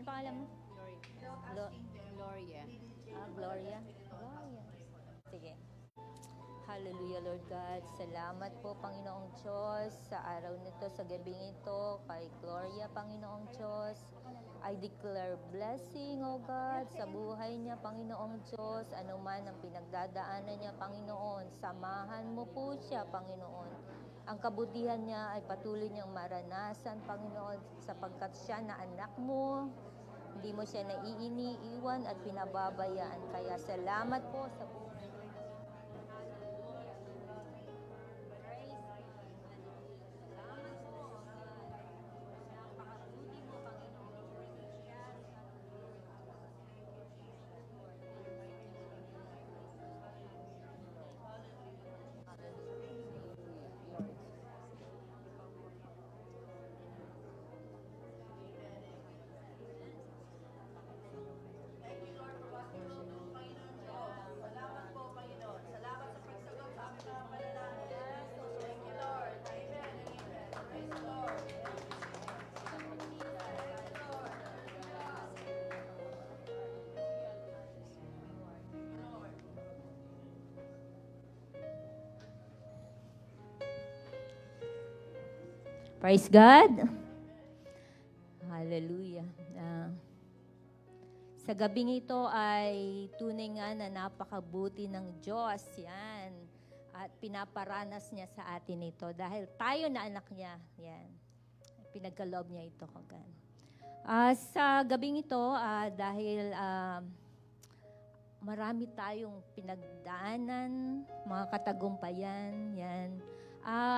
Ano pangalan mo? Gloria. Gloria? Gloria. Sige. Hallelujah, Lord God. Salamat po, Panginoong Diyos, sa araw nito, sa gabing ito, kay Gloria, Panginoong Diyos. I declare blessing, O God, sa buhay niya, Panginoong Diyos. Ano man ang pinagdadaanan niya, Panginoon, samahan mo po siya, Panginoon. Ang kabutihan niya ay patuloy niyang maranasan, Panginoon, sapagkat siya na anak mo. Hindi mo siya naiiniwan at pinababayaan. Kaya salamat po sa buhay. Praise God. Hallelujah. Sa gabing ito ay tunay nga na napakabuti ng Diyos. Yan. At pinaparanas niya sa atin ito. Dahil tayo na anak niya. Yan. Pinagkaloob niya ito. Sa gabing ito, dahil marami tayong pinagdaanan, mga katagumpayan. Yan.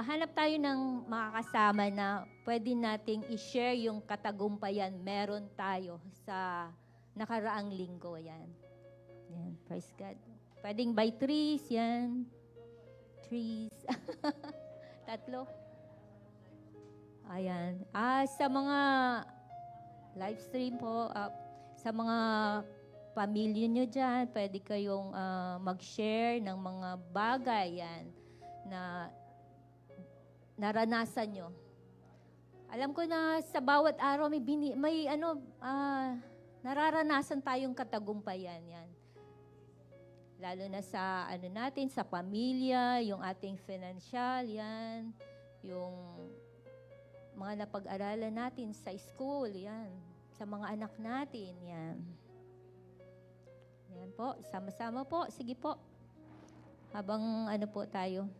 Hanap tayo ng makakasama na pwede nating i-share yung katagumpayan meron tayo sa nakaraang linggo. Yan. Yan. Praise God. Pwedeng by threes. Yan. Threes. Tatlo. Ayan. Sa mga live stream po, sa mga pamilya nyo dyan, pwede kayong mag-share ng mga bagay yan na naranasan nyo. Alam ko na sa bawat araw may nararanasan tayong katagumpayan yan. Lalo na sa natin, sa pamilya, yung ating financial yan, yung mga napag-aralan natin sa school, yan, sa mga anak natin, yan. Yan po, sama-sama po, sige po. Habang po tayo.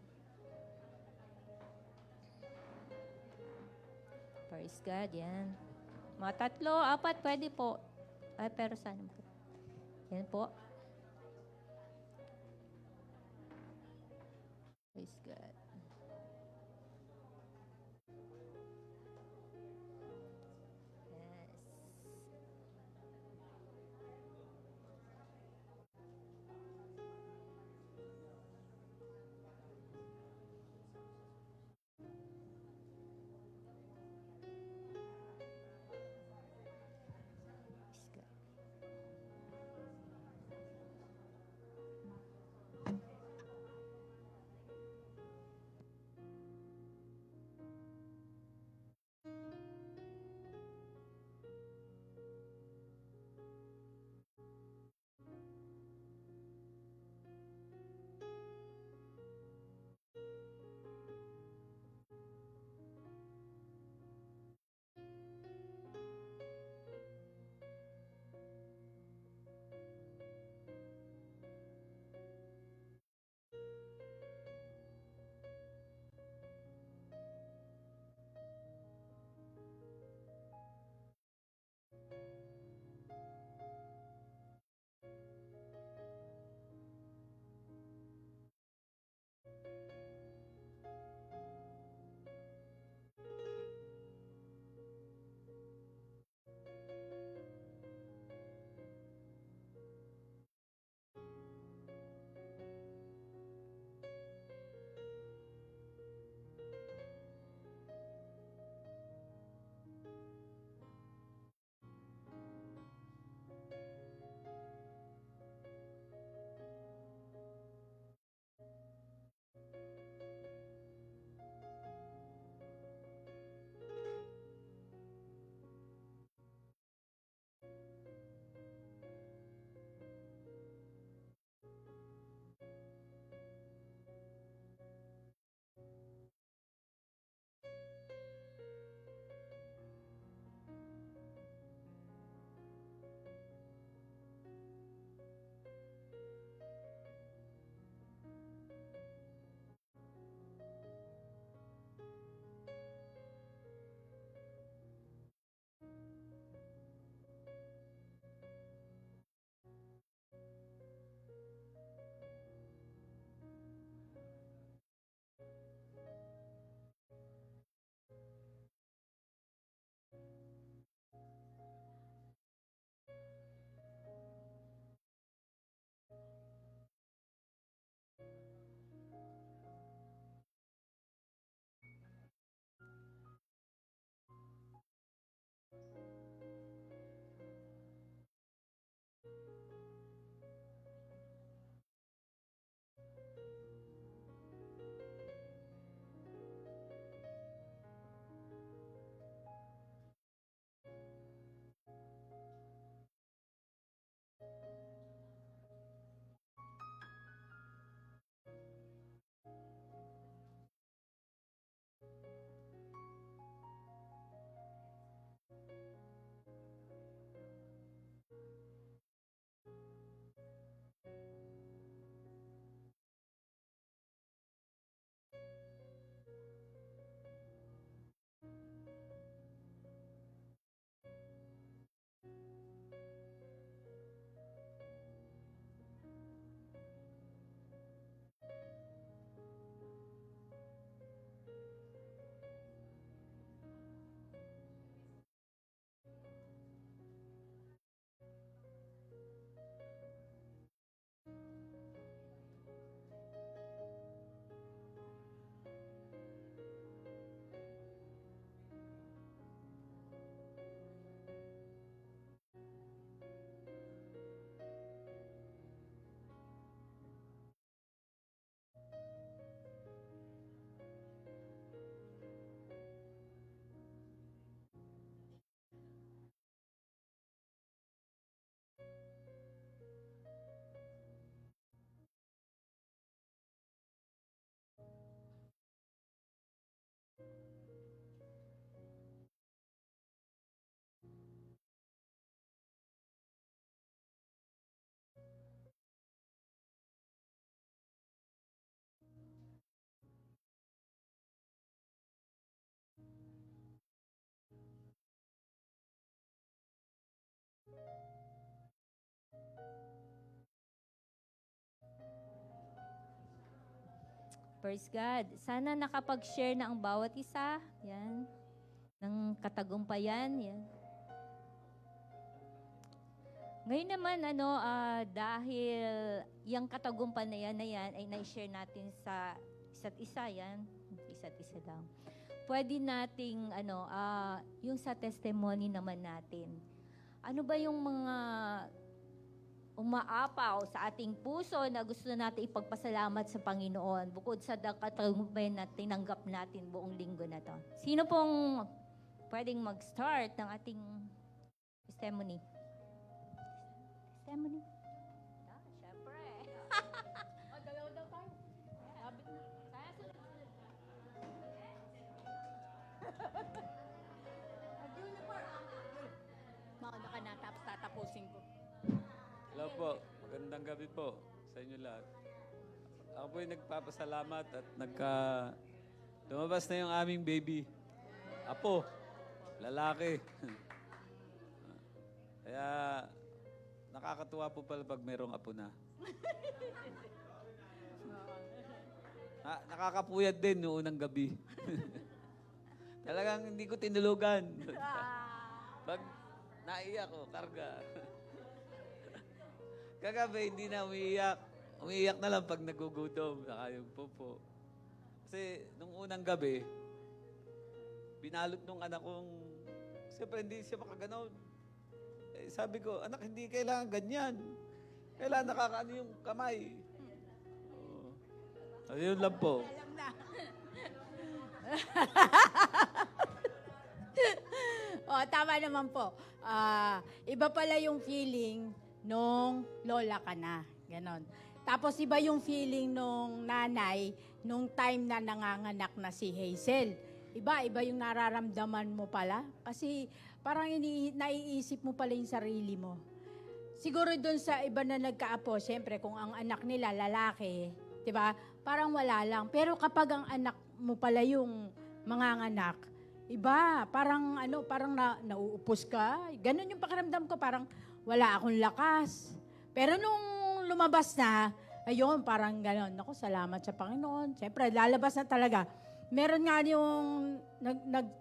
Praise God, yan. Mga 3, 4, pwede po. Pero sana po. Yan po. Praise God. Praise God. Sana nakapag-share na ang bawat isa. Yan. Ng katagumpayan. Yan. Ngayon naman, dahil yung katagumpayan na yan ay na-share natin sa isa't isa. Yan. Isa't isa lang. Pwede nating, yung sa testimony naman natin. Ano ba yung mga umaapaw sa ating puso na gusto natin ipagpasalamat sa Panginoon bukod sa katagumpayan na tinanggap natin buong linggo na to? Sino pong pwedeng mag-start ng ating testimony? Testimony? Syempre. Dalaw daw tayo. Mauna ka na, tapos tatapusin ko. Hello po, magandang gabi po sa inyo lahat. Ako po yung nagpapasalamat at lumabas na yung aming baby. Apo, lalaki. Kaya nakakatuwa po pala pag merong apo na. Nakakapuyat din noong unang gabi. Talagang hindi ko tinulugan. Pag naiyak ko, karga. Kagabi, hindi na umiiyak. Umiiyak na lang pag nagugutom. Saka yung pupo. Kasi nung unang gabi, binalot nung anak kong, siyempre hindi siya makaganon. Sabi ko, anak, hindi kailangan ganyan. Kailangan nakakaano yung kamay. Ayun lang po. Alam na. Tama naman po. Iba pala yung feeling nung lola ka na. Ganon. Tapos iba yung feeling nung nanay nung time na nanganganak na si Hazel. Iba yung nararamdaman mo pala. Kasi parang naiisip mo pala yung sarili mo. Siguro dun sa iba na nagkaapo, siyempre kung ang anak nila lalaki, di ba? Parang wala lang. Pero kapag ang anak mo pala yung manganganak, iba, parang nauupos ka. Ganon yung pakiramdam ko, parang wala akong lakas. Pero nung lumabas na, ayun, parang ganon. Naku, salamat sa Panginoon. Siyempre, lalabas na talaga. Meron nga yung,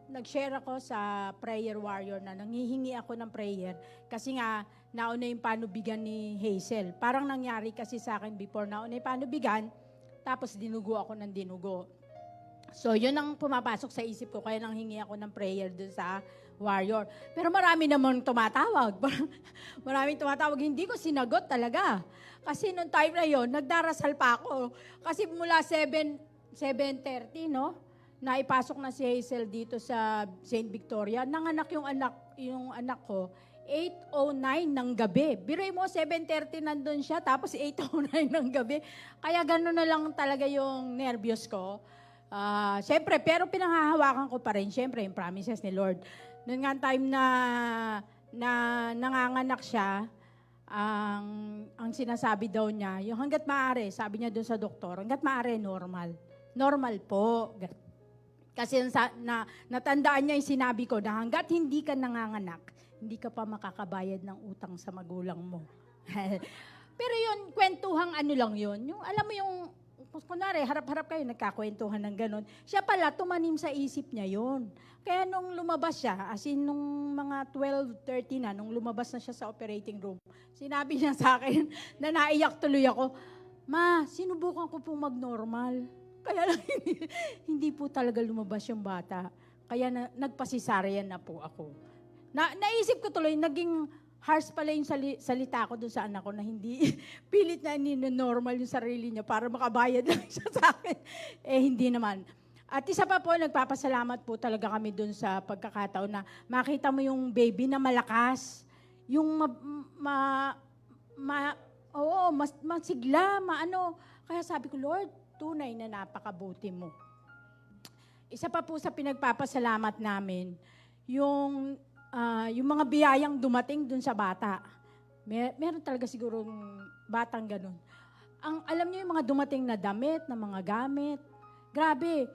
nag-share ako sa prayer warrior na nanghihingi ako ng prayer. Kasi nga, nauna yung panubigan ni Hazel. Parang nangyari kasi sa akin before, nauna yung panubigan, tapos dinugo ako ng dinugo. So, yun ang pumapasok sa isip ko, kaya nanghingi ako ng prayer dun sa warrior. Pero marami namang tumatawag. Maraming tumatawag. Hindi ko sinagot talaga. Kasi nung time na yun, nagdarasal pa ako. Kasi mula 7:30, no? Naipasok na si Hazel dito sa St. Victoria. Nanganak yung anak ko, 8:09 ng gabi. Biruin mo, 7:30 nandun siya, tapos 8:09 ng gabi. Kaya gano'n na lang talaga yung nervyos ko. Siyempre, pero pinanghahawakan ko pa rin, siyempre, yung promises ni Lord. Noon nga time na nanganganak siya, ang sinasabi daw niya, yung hanggat maaari, sabi niya doon sa doktor, hanggat maaari, normal. Normal po. Kasi natandaan niya yung sinabi ko na hanggat hindi ka nanganganak, hindi ka pa makakabayad ng utang sa magulang mo. Pero yun, kwentuhang ano lang yun. Yung, alam mo yung, kunwari, harap-harap kayo, nagkakwentuhan ng ganun. Siya pala, tumanim sa isip niya yun. Kaya nung lumabas siya, as in nung mga 12:30 na, nung lumabas na siya sa operating room, sinabi niya sa akin na naiyak tuloy ako, Ma, sinubukan ko pong mag-normal. Kaya lang, hindi po talaga lumabas yung bata. Kaya nagpasisaryan na po ako. Naisip ko tuloy, naging harsh pala yung salita ko doon sa anak ko na hindi pilit na normal yung sarili niya para makabayad lang siya sa akin. Hindi naman. At isa pa po, nagpapasalamat po talaga kami doon sa pagkakataon na makita mo yung baby na malakas. Yung masigla, maano. Kaya sabi ko, Lord, tunay na napakabuti mo. Isa pa po sa pinagpapasalamat namin, yung mga biyayang dumating dun sa bata. Meron talaga siguro batang ganun. Alam niyo yung mga dumating na damit, na mga gamit. Grabe,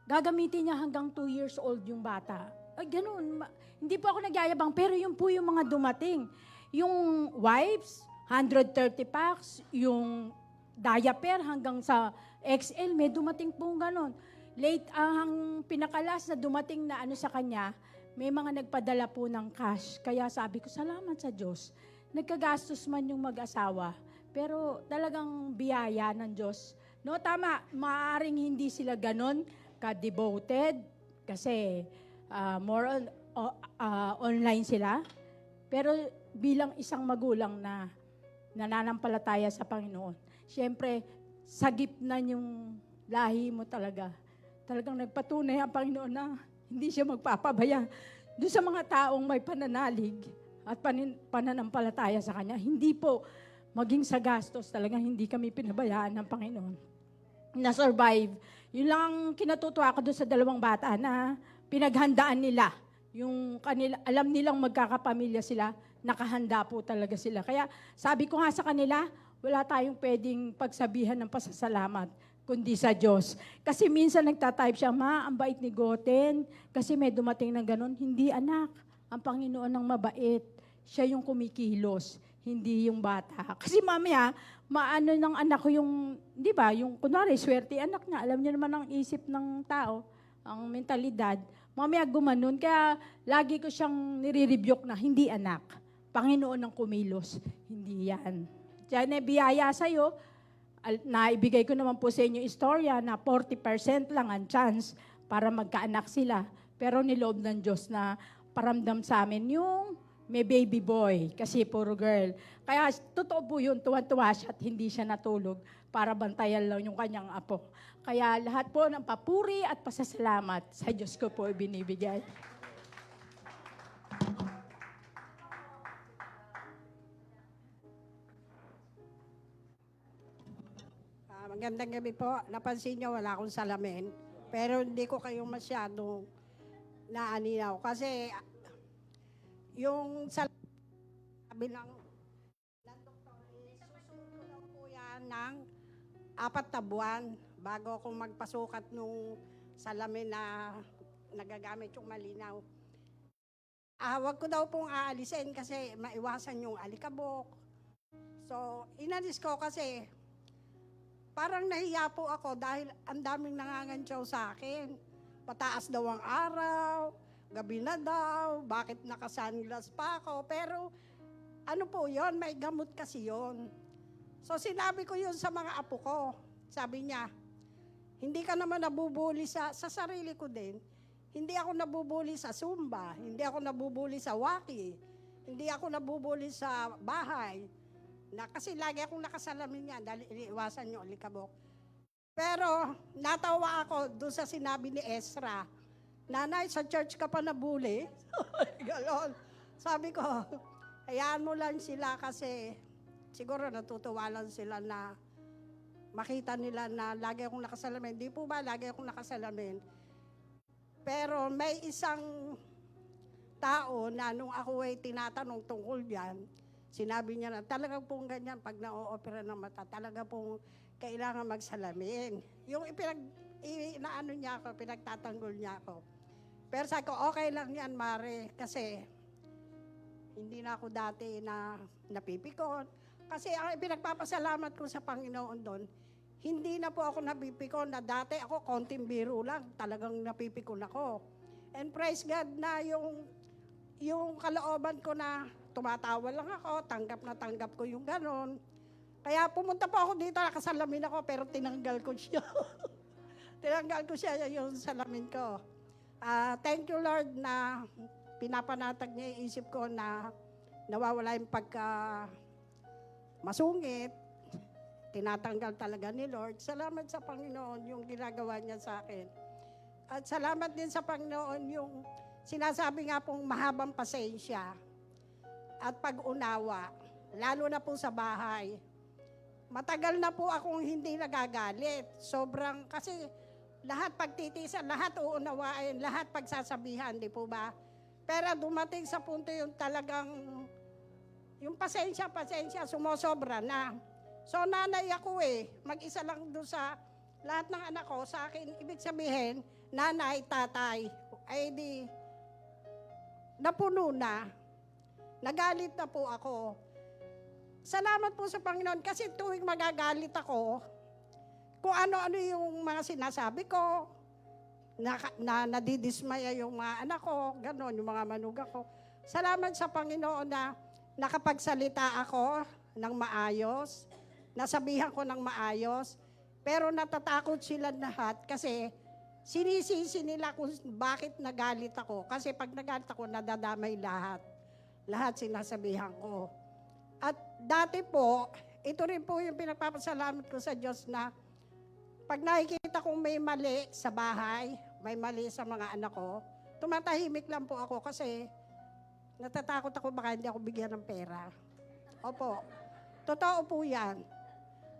gagamitin niya hanggang 2 years old yung bata. Ay, ganun. Hindi po ako nagyayabang, pero yun po yung mga dumating. Yung wipes, 130 packs, yung diaper hanggang sa XL, may dumating pong ganon. Late ang pinakalas na dumating na ano sa kanya, may mga nagpadala po ng cash. Kaya sabi ko, salamat sa Diyos. Nagkagastos man yung mag-asawa, pero talagang biyaya ng Diyos. No, tama, maaaring hindi sila ganon ka-devoted kasi more on online sila. Pero bilang isang magulang na nananampalataya sa Panginoon, siyempre, sagip na yung lahi mo talaga. Talagang nagpatunay ang Panginoon na hindi siya magpapabaya doon sa mga taong may pananalig at pananampalataya sa Kanya. Hindi po maging sa gastos, talagang hindi kami pinabayaan ng Panginoon. Na-survive. Yun lang ang kinatutuwa ko doon sa dalawang bata na pinaghandaan nila. Yung kanila, alam nilang magkakapamilya sila, nakahanda po talaga sila. Kaya sabi ko nga sa kanila, wala tayong pwedeng pagsabihan ng pasasalamat, kundi sa Diyos. Kasi minsan nagtatype siya, Ma, ang bait ni Goten, kasi may dumating na ganun. Hindi anak, ang Panginoon ang mabait. Siya yung kumikilos, hindi yung bata. Kasi mamaya, maano ng anak ko yung, di ba, yung kunwari, swerte anak niya, alam niyo naman ang isip ng tao, ang mentalidad, mamaya gumanon. Kaya lagi ko siyang nire-rebuke na, hindi anak, Panginoon ang kumilos, hindi yan. Diyan biyaya sa'yo, naibigay ko naman po sa inyo istorya na 40% lang ang chance para magkaanak sila. Pero niloob ng Diyos na paramdam sa amin yung may baby boy kasi puro girl. Kaya totoo po yun, tuwan-tuwa siya at hindi siya natulog para bantayan lang yung kanyang apo. Kaya lahat po ng papuri at pasasalamat sa Diyos ko po ibinibigay. Magandang gabi po. Napansin niyo wala akong salamin. Pero hindi ko kayo masyadong naaninaw. Kasi yung sabi ng doktor, susunod ko daw po yan ng 4 na buwan bago ako magpasukat nung salamin na nagagamit yung malinaw. Wag ko daw pong aalisin kasi maiwasan yung alikabok. So, inalis ko kasi parang nahiya po ako dahil ang daming nangangantyaw sa akin. Pataas daw ang araw, gabi na daw, bakit naka-sunglass pa ako. Pero ano po yon, may gamot kasi yon. So sinabi ko yun sa mga apo ko. Sabi niya, hindi ka naman nabubuli sa sarili ko din. Hindi ako nabubuli sa Zumba, hindi ako nabubuli sa Waki, hindi ako nabubuli sa bahay. Kasi lagi akong nakasalamin yan dahil iniiwasan yung alikabok. Pero natawa ako doon sa sinabi ni Ezra, Nanay, sa church ka pa nabuli? Ganon. Sabi ko, hayaan mo lang sila kasi siguro natutuwa lang sila na makita nila na lagi akong nakasalamin. Di po ba lagi akong nakasalamin? Pero may isang tao na nung ako ay tinatanong tungkol yan, sinabi niya na talagang pong ganyan, pag na-opera ng mata, talaga pong kailangan magsalamin. Yung inaano niya ako, pinagtatanggol niya ako. Pero sabi ko, okay lang yan, Mare, kasi hindi na ako dati na napipikon. Kasi ang pinagpapasalamat ko sa Panginoon doon, hindi na po ako napipikon na dati ako konting biro lang, talagang napipikon ako. And praise God na yung kalooban ko na tumatawa lang ako, tanggap ko yung ganon. Kaya pumunta po ako dito, nakasalamin ako, pero tinanggal ko siya. Tinanggal ko siya yung salamin ko. Thank you Lord na pinapanatag niya yung isip ko na nawawala yung pagka masungit. Tinatanggal talaga ni Lord. Salamat sa Panginoon yung ginagawa niya sa akin. At salamat din sa Panginoon yung sinasabi nga pong mahabang pasensya at pag-unawa, lalo na po sa bahay. Matagal na po akong hindi nagagalit. Sobrang, kasi lahat pagtitisan, lahat uunawain, lahat pagsasabihan, di po ba? Pero dumating sa punto yung talagang, yung pasensya, sumosobra na. So nanay ako mag-isa lang doon sa lahat ng anak ko, sa akin, ibig sabihin, nanay, tatay, ay di, napuno na. Nagalit na po ako. salamat po sa Panginoon kasi tuwing magagalit ako, kung ano-ano yung mga sinasabi ko, nadidismaya yung mga anak ko, gano'n, yung mga manugang ko. Salamat sa Panginoon na nakapagsalita ako ng maayos, nasabihan ko ng maayos, pero natatakot sila lahat kasi sinisisi nila kung bakit nagalit ako. Kasi pag nagalit ako, nadadamay lahat. Lahat sinasabihan ko. At dati po, ito rin po yung pinagpapasalamat ko sa Diyos na pag nakikita kong may mali sa bahay, may mali sa mga anak ko, tumatahimik lang po ako kasi natatakot ako baka hindi ako bigyan ng pera. Opo, totoo po yan.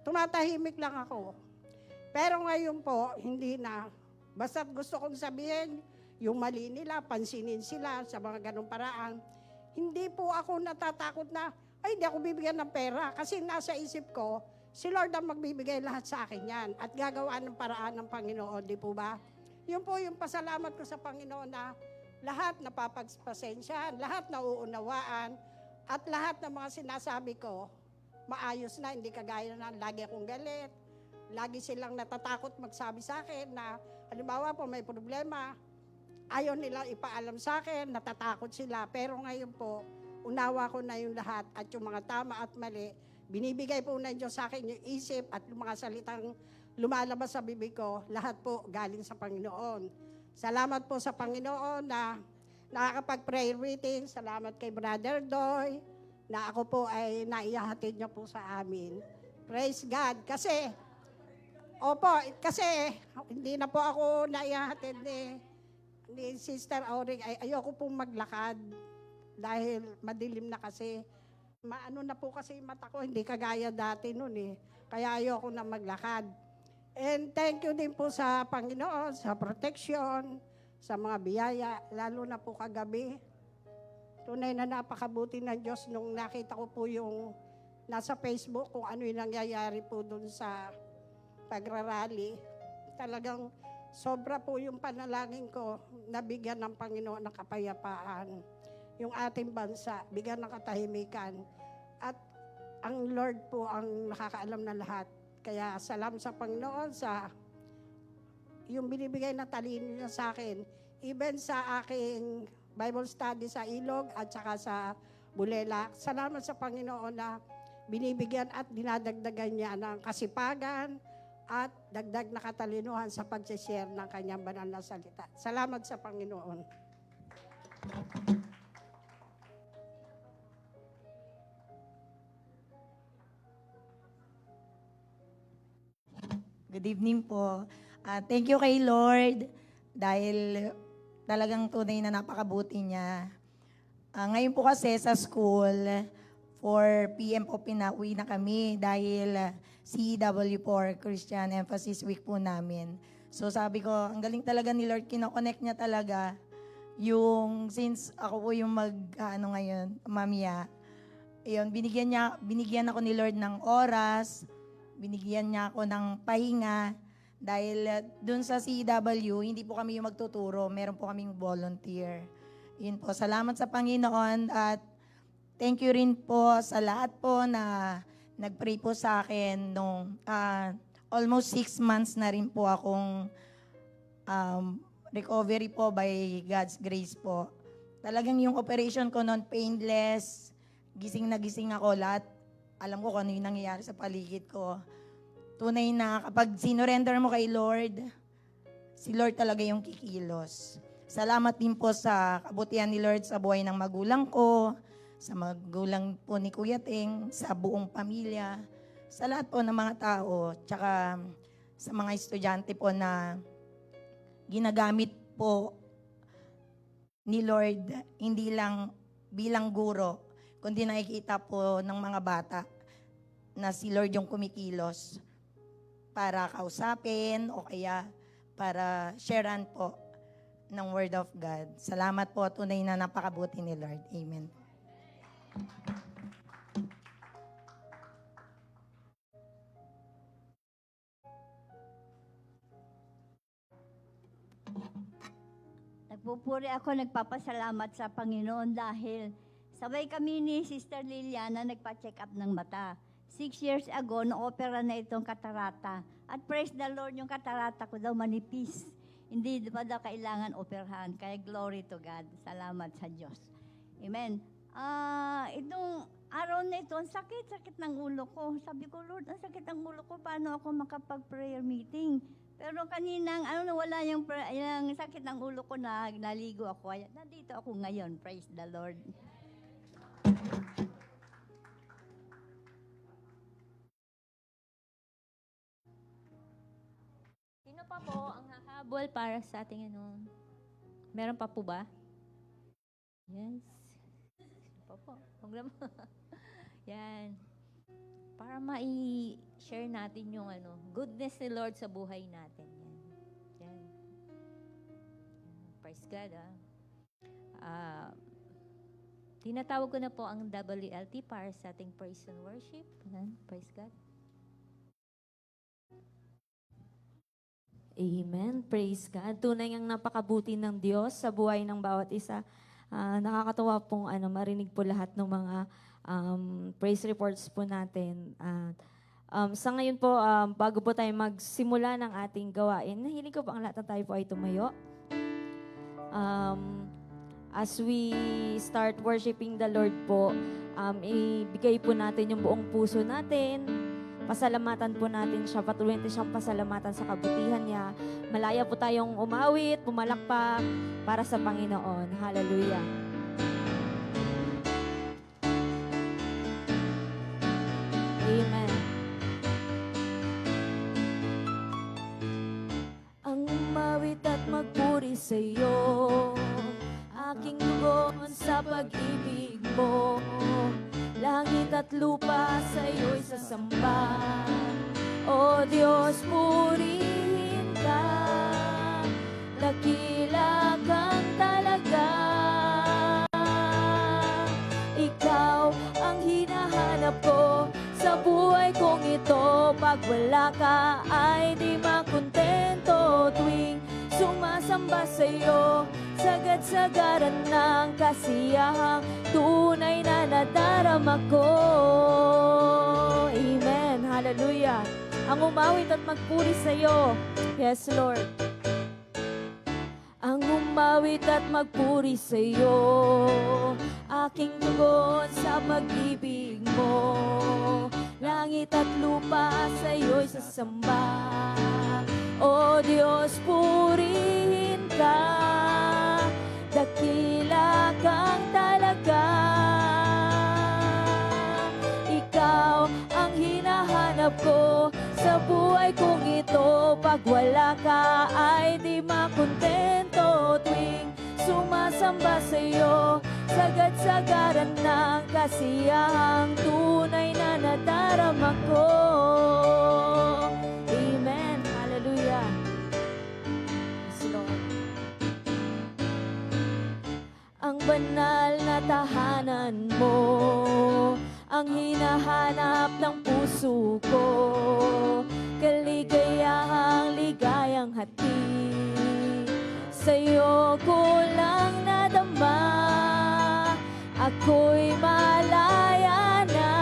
Tumatahimik lang ako. Pero ngayon po, hindi na. Basta't gusto kong sabihin, yung mali nila, pansinin sila sa mga ganong paraan. Hindi po ako natatakot na, ay, hindi ako bibigyan ng pera. Kasi nasa isip ko, si Lord ang magbibigay lahat sa akin yan. At gagawa ng paraan ng Panginoon, di po ba? Yun po yung pasalamat ko sa Panginoon na lahat napapagpasensyahan, lahat nauunawaan, at lahat ng mga sinasabi ko, maayos na, hindi kagaya na lagi akong galit. Lagi silang natatakot magsabi sa akin na, halimbawa po may problema, ayaw nila ipaalam sa akin, natatakot sila. Pero ngayon po, unawa ko na yung lahat at yung mga tama at mali, binibigay po ng Diyos sa akin yung isip at yung mga salitang lumalabas sa bibig ko, lahat po galing sa Panginoon. Salamat po sa Panginoon na nakakapag-prayer meeting. Salamat kay Brother Doy na ako po ay naihahatid niya po sa amin. Praise God. Kasi, hindi na po ako naihahatid ni Sister Auring. Ayoko pong maglakad dahil madilim na kasi. Maano na po kasi yung mata ko, hindi kagaya dati nun eh. Kaya ayoko na maglakad. And thank you din po sa Panginoon, sa protection, sa mga biyaya, lalo na po kagabi. Tunay na napakabuti ng Diyos nung nakita ko po yung nasa Facebook kung ano yung nangyayari po dun sa pagrarally. Talagang sobra po yung panalangin ko, nabigyan ng Panginoon ng kapayapaan. Yung ating bansa, bigyan ng katahimikan. At ang Lord po ang nakakaalam na lahat. Kaya salamat sa Panginoon sa yung binibigay na talino niya sa akin. Even sa aking Bible study sa Ilog at saka sa Bulela. Salamat sa Panginoon na binibigyan at dinadagdagan niya ng kasipagan at dagdag na katalinuhan sa pag-share ng kanyang banal na salita. Salamat sa Panginoon. Good evening po. Thank you kay Lord dahil talagang tunay na napakabuti niya. Ngayon po kasi sa school, 4 p.m. po pinauwi na kami dahil CEW4, Christian Emphasis Week po namin. So sabi ko, ang galing talaga ni Lord, kinoconnect niya talaga yung, since ako po yung ngayon, mamya, yun, binigyan ako ni Lord ng oras, binigyan niya ako ng pahinga dahil dun sa CW, hindi po kami yung magtuturo, meron po kaming volunteer. Yun po, salamat sa Panginoon at thank you rin po sa lahat po na nag-pray po sa akin nung almost 6 months na rin po akong recovery po by God's grace po. Talagang yung operation ko noon painless, gising na gising ako lahat. Alam ko kung ano yung nangyayari sa paligid ko. Tunay na kapag sinurrender mo kay Lord, si Lord talaga yung kikilos. Salamat din po sa kabutihan ni Lord sa buhay ng magulang ko, sa magulang po ni Kuya Ting, sa buong pamilya, sa lahat po ng mga tao, tsaka sa mga estudyante po na ginagamit po ni Lord, hindi lang bilang guro, kundi nakikita po ng mga bata na si Lord yung kumikilos para kausapin o kaya para sharean po ng Word of God. Salamat po, tunay na napakabuti ni Lord. Amen. Nagpupuri ako, nagpapasalamat sa Panginoon dahil sabay kami ni Sister Liliana nagpa-check up ng mata. 6 years ago, na-opera na itong katarata. At praise the Lord, yung katarata ko daw manipis. Hindi pa daw kailangan operahan. Kaya glory to God. Salamat sa Diyos. Amen. Itong araw na ito, ang sakit ng ulo ko. Sabi ko, Lord, ang sakit ng ulo ko. Paano ako makapag-prayer meeting? Pero kaninang, nawala yung sakit ng ulo ko na naligo ako. Nandito ako ngayon. Praise the Lord. Sino pa po ang hahabol para sa ating Meron pa po ba? Yes. Sino pa po? Huwag naman. Yan. Para mai-share natin yung goodness ni Lord sa buhay natin. Yan. Yan. Praise God, tinatawag ko na po ang WLT para sa ating praise and worship. Yan. Praise God. Amen. Praise God. Tunay ang napakabuti ng Diyos sa buhay ng bawat isa. Nakakatuwa pong marinig po lahat ng mga praise reports po natin. Sa ngayon po, bago po tayo magsimula ng ating gawain, nahiling ko po ang lahat na tayo po ay tumayo. As we start worshiping the Lord po, ibigay po natin yung buong puso natin. Pasalamatan po natin siya, patuloy natin siyang pasalamatan sa kabutihan niya. Malaya po tayong umawit, pumalakpak para sa Panginoon. Hallelujah. Amen. Ang umawit at magpuri sa iyo, aking tugon sa pag-ibig mo. Langit at lupa sa iyo'y sasamba. O Diyos, purihin ka. Dakila kang talaga. Ikaw ang hinahanap ko sa buhay kong ito. Pag wala ka ay di makontento. Tuwing sumasamba sa iyo, sagad-sagaran ng kasiyahang tunay na nadarama ko. Amen. Hallelujah. Ang umawit at magpuri sa iyo. Yes, Lord. Ang umawit at magpuri sa iyo, aking tugon sa pag-ibig mo. Langit at lupa sa iyo'y sasamba. O Diyos, purihin ka. Dakila kang talaga. Ikaw ang hinahanap ko sa buhay kong ito. Pag wala ka ay di makontento. Tuwing sumasamba sa iyo, sagad-sagaran ng kasiyahang tunay na nadarama ko. Amen. Hallelujah. Yes, Lord. Ang banal na tahanan mo, ang hinahanap ng puso ko. Kaligayahang ligayang hati, sa'yo ko lang nadama. Ako'y malaya na.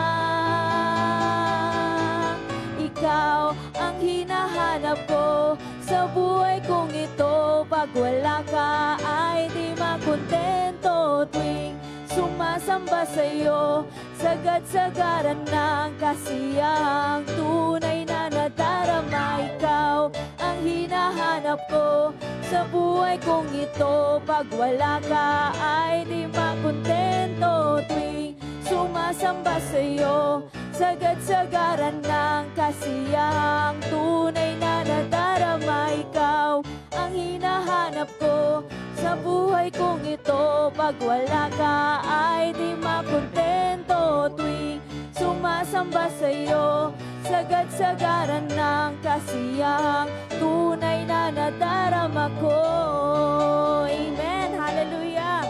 Ikaw ang hinahanap ko sa buhay kong ito. Pag wala ka ay di makontento. Tuwing sumasamba sa iyo, sagad-sagaran ng kasiyahang tunay na nadarama. Ikaw ang hinahanap ko sa buhay kong ito. Pag wala ka ay di makontento. Tuwing sumasamba sa iyo, sagad-sagaran ng kasiyahang tunay na nadarama. Ikaw ang hinahanap ko sa buhay kong ito. Pag wala ka ay di makontento. Tuwing sumasamba sa iyo, sagad-sagaran ng kasiyahang tunay na nadarama ko. Amen. Hallelujah.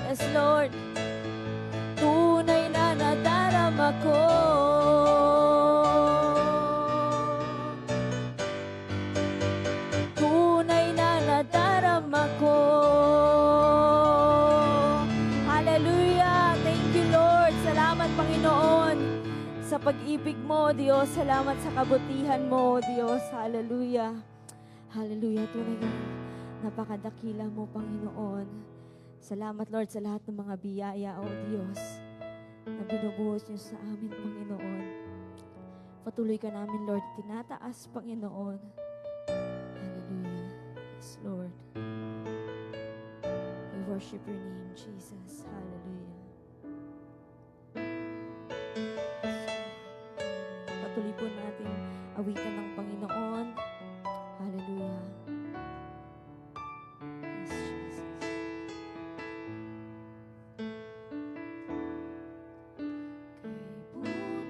Yes, Lord. Tunay na nadarama ko. Tunay na nadarama ko. Hallelujah. Panginoon, sa pag-ibig mo, Diyos. Salamat sa kabutihan mo, Diyos. Hallelujah. Hallelujah. Tunay na napakadakila mo, Panginoon. Salamat, Lord, sa lahat ng mga biyaya, O Diyos, na binubuhos niyo sa amin, Panginoon. Patuloy ka namin, Lord, tinataas, Panginoon. Hallelujah. Yes, Lord. We worship your name, Jesus. Hallelujah. Patuloy po natin awitan ng Panginoon. Hallelujah. Yes, Jesus.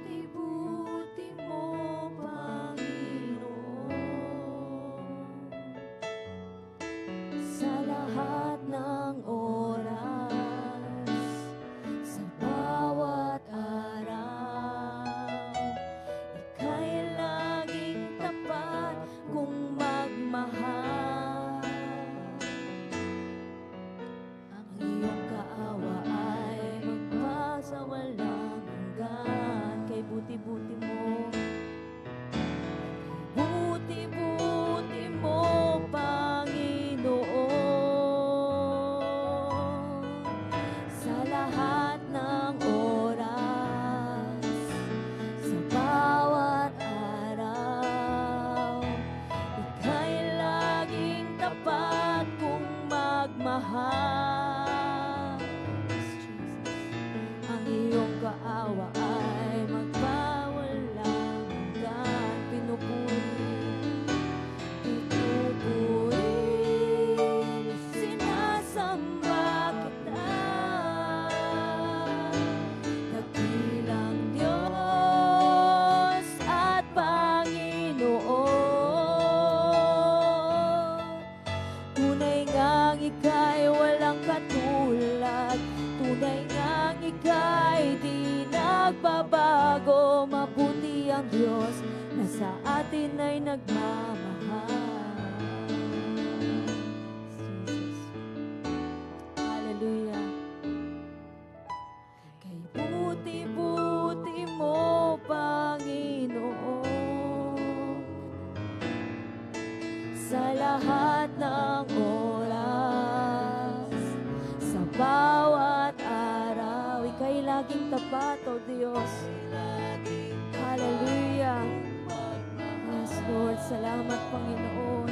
Kay buti-buti mo, Panginoon, sa lahat ng oras, sa bawat araw, ika'y laging tapat kung magmahal. Ang iyong kaawa ay magpasawalang hanggan. Kay buti-buti mo, buti-buti mo, Panginoon, sa lahat ng oras, sa bawat araw, ika'y laging tapat kung magmahal. Yes, Jesus. Ang iyong kaawa ay magpawalang hanggan. Pinupuri, sinasamba kita. Dakilang Diyos at Panginoon, tunay ngang ika'y walang katulad, tunay ngang ika'y di nagbabago. Mabuti ang Diyos na sa atin ay nagmamahal. Jesus. Hallelujah. Kay buti-buti mo, Panginoon, sa lahat ng oras, sa bawat araw, ika'y laging tapat, O Diyos. Hallelujah. Yes, Lord. Salamat, Panginoon.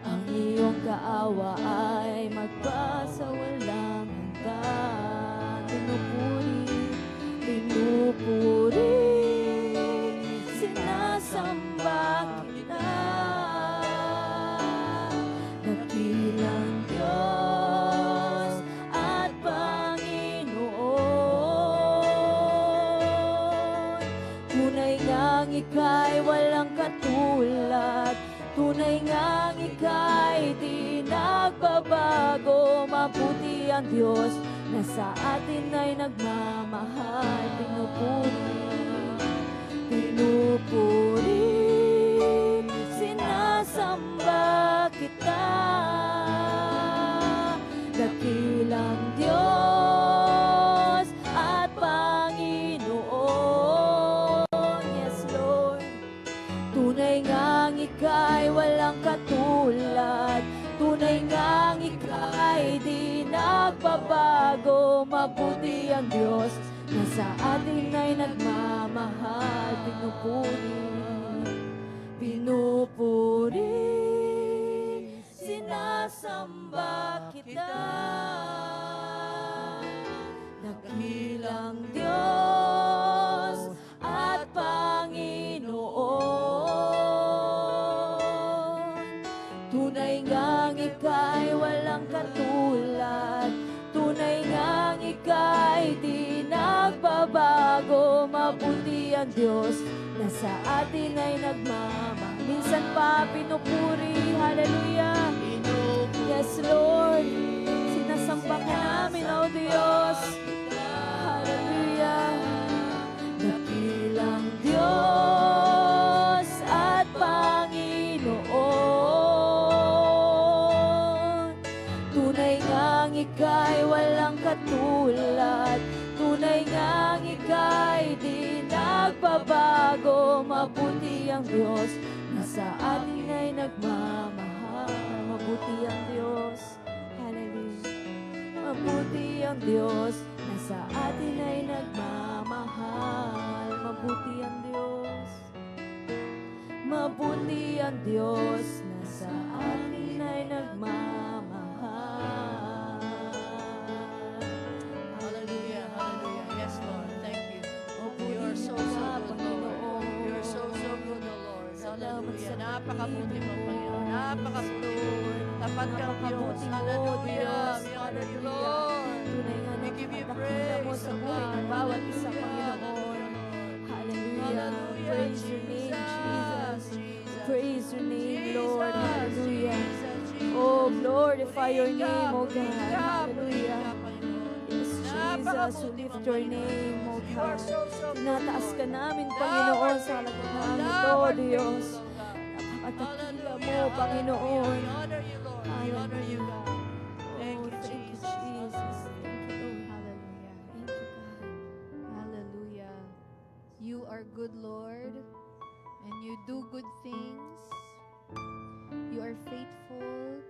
Ang iyong kaawa ay magpasawalang hanggan. Pinupuri, sinasamba kita. Dakilang Diyos at Panginoon, tunay ngang ika'y walang katulad, tunay ngang ika'y di nagbabago. Mabuti ang Diyos na sa atin ay nagmamahal. Pinupuri, sinasamba kita. Dakilang Diyos at Panginoon. Yes, Lord. Tunay ngang ika'y walang katulad, tunay ngang ika'y di nagbabago. Mabuti ang Diyos na sa atin ay nagmamahal. Pinupuri, sinasamba kita. Dakilang Diyos at Panginoon, tunay ngang ika'y walang katulad, tunay ngang ika'y di nagbabago. Mabuti ang Diyos na sa atin ay nagmamahal. Minsan pa pinupuri, hallelujah. Yes, Lord. Sinasamba ka namin, O Diyos. Hallelujah. Dakilang Diyos at Panginoon, tunay ngang ika'y walang katulad, tunay ngang Hanggang ika'y di nagbabago, mabuti ang Diyos na sa atin ay nagmamahal. Mabuti ang Diyos. Hallelujah. Mabuti ang Diyos na sa atin ay nagmamahal. Mabuti ang Diyos. Mabuti ang Diyos na sa atin ay nagmamahal. Hallelujah, hallelujah. Yes, Lord. Thank you. Mabuti You are so, ka, so good, Panginoon. Lord. You are so, so good, O Lord. Salamat Hallelujah. sa Napakabuti mo, pag-ibig mo. Panginoon. Napakabuti mo. Lord. Tapat kang Diyos. Napakabuti mo, Hallelujah. Diyos. We honor you, Hallelujah. Lord. Tunay nga We give you napakadakila mo praise, sa O buhay God. ng bawat isa, Hallelujah. Panginoon. Hallelujah. Hallelujah, Praise your name, Jesus. Jesus. Praise your name, Lord. Jesus, Hallelujah. Jesus, Jesus. Oh, glorify your Purihin ka, name, oh purihin God. ka, purihin Hallelujah. ka, Panginoon. Yes, Jesus, Napakabuti we lift mo, your Panginoon. name, oh You are God. so, so good, Tinataas ka Lord. namin, Thou Panginoon, art sa halaga faithful. namin Thou to, art Diyos. faithful, O God. Napakadakila mo, Hallelujah, Panginoon. hallelujah. We honor you, Lord. We honor you, God. Thank you, Jesus. Jesus. Thank you, Lord. Hallelujah. Thank you, God. Hallelujah. You are good, Lord, and you do good things. You are faithful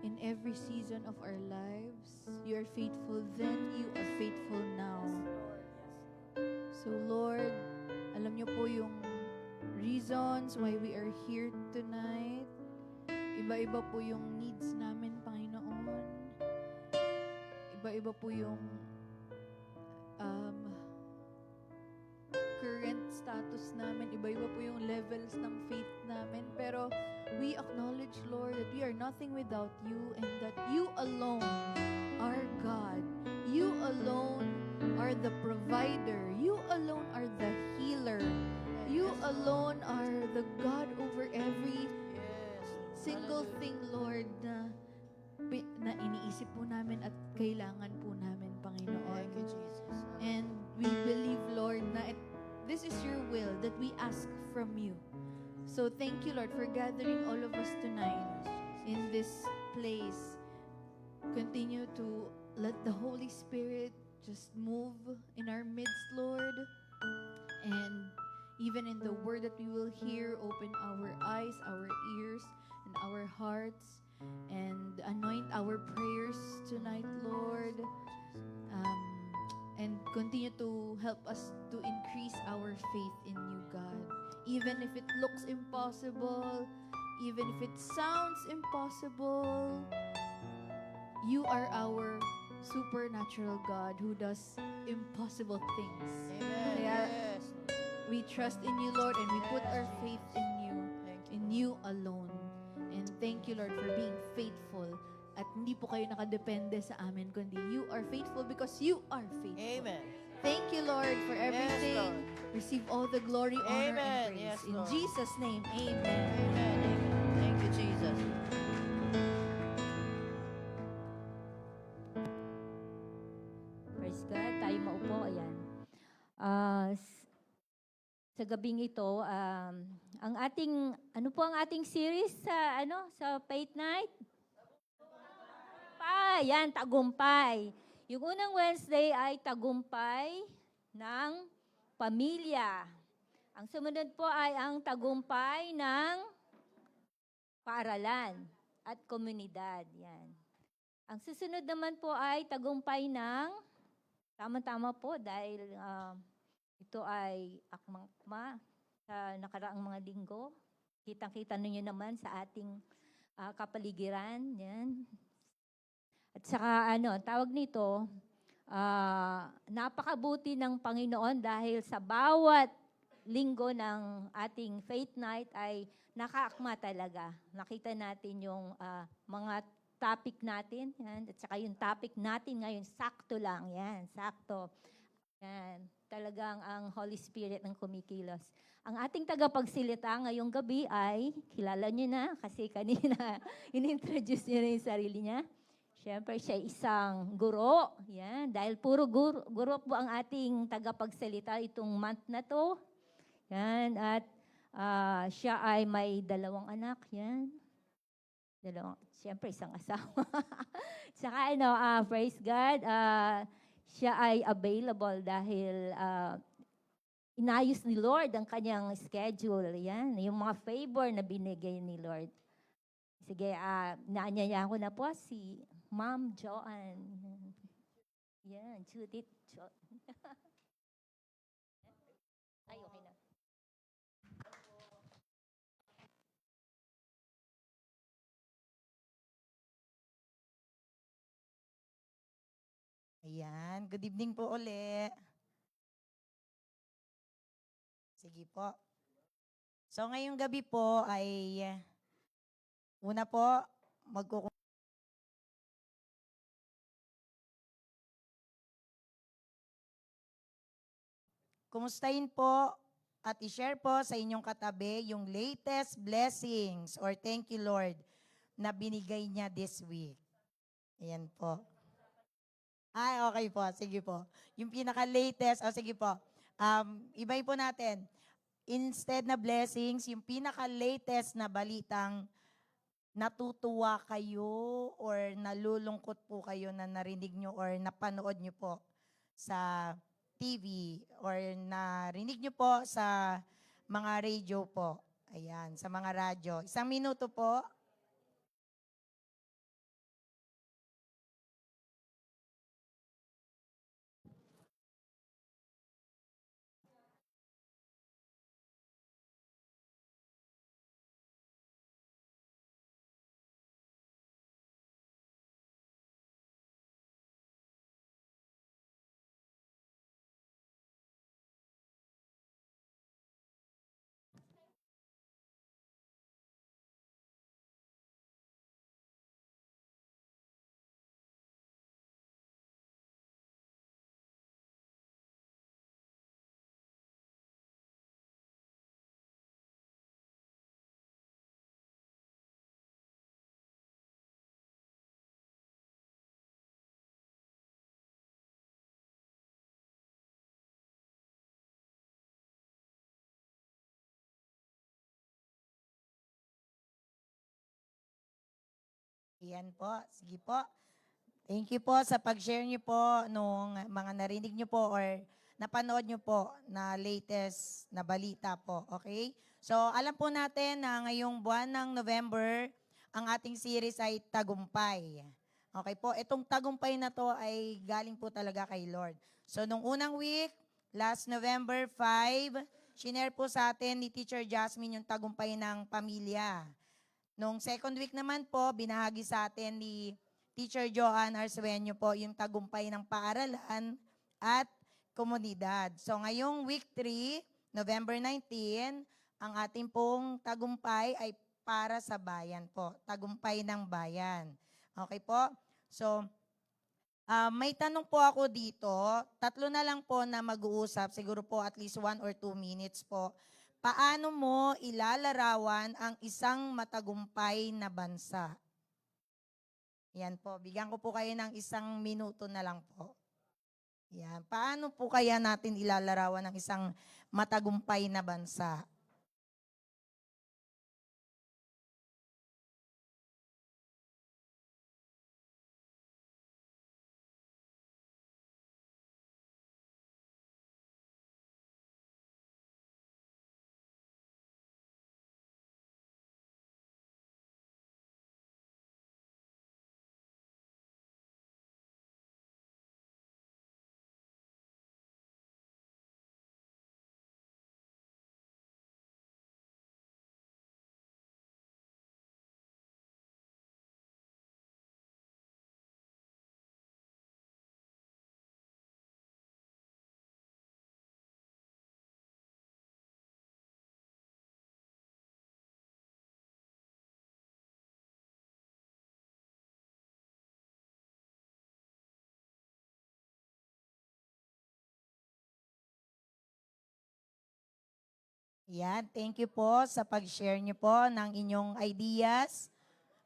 in every season of our lives. You are faithful then, you are faithful now. So, Lord, alam niyo po yung reasons why we are here tonight. Iba-iba po yung needs namin, Panginoon. Iba-iba po yung current status namin. Iba-iba po yung levels ng faith namin. Pero we acknowledge, Lord, that we are nothing without you and that you alone are God. You alone are the provider. You alone are the healer. You alone are the God over every single thing, Lord, na iniisip po namin at kailangan po namin, Panginoon. Thank you, Jesus. And we believe, Lord, na this is your will that we ask from you. So thank you, Lord, for gathering all of us tonight in this place. Continue to let the Holy Spirit just move in our midst, Lord. And even in the word that we will hear, open our eyes, our ears, and our hearts, and anoint our prayers tonight, Lord. And continue to help us to increase our faith in you, God. Even if it looks impossible, even if it sounds impossible, you are our supernatural God who does impossible things. Amen. Kaya Yes. we trust in you, Lord, and we put our faith in you, Thank you. in you alone. And thank you, Lord, for being faithful. At hindi po kayo nakadepende sa amin, kundi you are faithful because you are faithful. Amen. Thank you, Lord, for everything. Lord. Receive all the glory, honor, Amen. and praise. Yes, In Lord. Jesus' name, amen. Amen. Amen. Thank you, Jesus. Praise God. Tayo maupo. Ayan. Sa gabing ito, ang ating, ano po ang ating series sa Faith Night? Yan, tagumpay. Yung unang Wednesday ay tagumpay ng pamilya. Ang sumunod po ay ang tagumpay ng paaralan at komunidad. Yan. Ang susunod naman po ay tagumpay ng, tama-tama po dahil ito ay akma sa nakaraang mga linggo. Kitang-kita ninyo naman sa ating kapaligiran. Yan. At saka tawag nito, napakabuti ng Panginoon dahil sa bawat linggo ng ating Faith Night ay nakaakma talaga. Nakita natin yung mga topic natin, yan, at saka yung topic natin ngayon, sakto lang, yan, sakto. Yan, talagang ang Holy Spirit ang kumikilos. Ang ating tagapagsilita ngayong gabi ay, kilala niyo na kasi kanina in-introduce niyo na yung sarili niya. Siyempre, siya isang guro. Yan, dahil puro guro po ang ating tagapagsalita itong month na to. Yan, at siya ay may 2 anak. Yan. Siyempre, isang asawa. Saka praise God, siya ay available dahil inayos ni Lord ang kanyang schedule. Yan, yung mga favor na binigay ni Lord. Sige, naanyaya ko na po si Ma'am Joanne. Yan, Judith. Ay, okay na. Ayan, good evening po uli. Sige po. So ngayong gabi po ay una po kumustahin po at i-share po sa inyong katabi yung latest blessings or thank you Lord na binigay niya this week. Ayan po. Ay, okay po. Sige po. Yung pinaka-latest, sige po. Ibahin po natin. Instead na blessings, yung pinaka-latest na balitang natutuwa kayo or nalulungkot po kayo na narinig nyo or napanood nyo po sa TV or narinig nyo po sa mga radio po. Ayan, sa mga radyo. 1 minuto po. Ayan po. Sige po. Thank you po sa pag-share niyo po nung mga narinig niyo po or napanood niyo po na latest na balita po. Okay? So, alam po natin na ngayong buwan ng November, ang ating series ay Tagumpay. Okay po? Itong tagumpay na to ay galing po talaga kay Lord. So, nung unang week, last November 5, shinare po sa atin ni Teacher Jasmine yung tagumpay ng pamilya. Nung second week naman po, binahagi sa atin ni Teacher Joanne Arsueño po yung tagumpay ng paaralan at komunidad. So ngayong week 3, November 19, ang ating pong tagumpay ay para sa bayan po. Tagumpay ng bayan. Okay po? So, may tanong po ako dito. 3 na lang po na mag-uusap. Siguro po at least 1 or 2 minutes po. Paano mo ilalarawan ang isang matagumpay na bansa? Yan po, bigyan ko po kayo ng 1 minuto na lang po. Yan, paano po kaya natin ilalarawan ang isang matagumpay na bansa? Yan, thank you po sa pag-share niyo po ng inyong ideas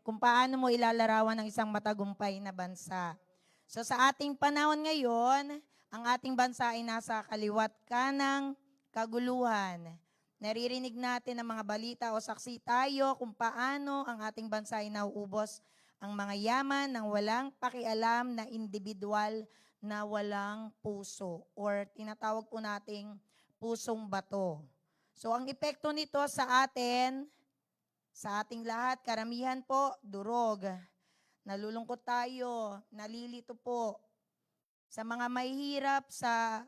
kung paano mo ilalarawan ang isang matagumpay na bansa. So sa ating panahon ngayon, ang ating bansa ay nasa kaliwat kanang kaguluhan. Naririnig natin ang mga balita o saksi tayo kung paano ang ating bansa ay nauubos ang mga yaman ng walang pakialam na individual na walang puso or tinatawag po nating pusong bato. So ang epekto nito sa atin, sa ating lahat, karamihan po, durog. Nalulungkot tayo, nalilito po. Sa mga mahihirap sa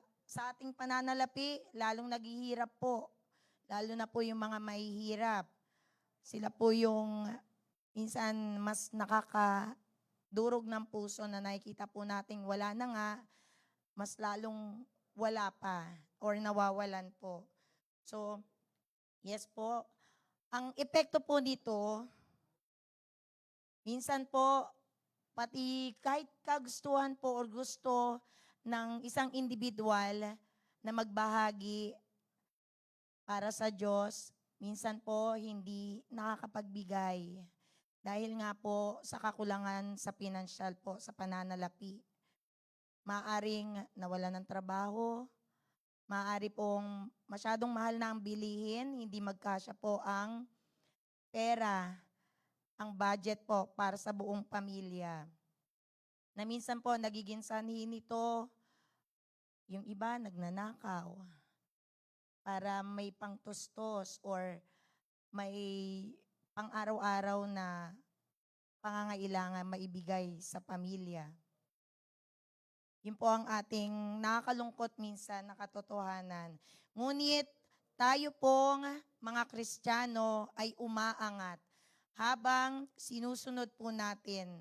ating pananalapi, lalong naghihirap po. Lalo na po yung mga mahihirap. Sila po yung minsan mas nakakadurog ng puso na nakikita po nating wala na nga, mas lalong wala pa or nawawalan po. So, yes po. Ang epekto po nito, minsan po, pati kahit kagustuhan po or gusto ng isang individual na magbahagi para sa Diyos, minsan po hindi nakakapagbigay. Dahil nga po sa kakulangan sa pinansyal po, sa pananalapi. Maaring nawala ng trabaho, maaari pong masyadong mahal na ang bilihin, hindi magkasya po ang pera, ang budget po para sa buong pamilya. Na minsan po nagiging sanhi nito, yung iba nagnanakaw para may pangtustos or may pang-araw-araw na pangangailangan maibigay sa pamilya. Yun po ang ating nakakalungkot minsan na katotohanan. Ngunit tayo pong mga Kristiyano ay umaangat habang sinusunod po natin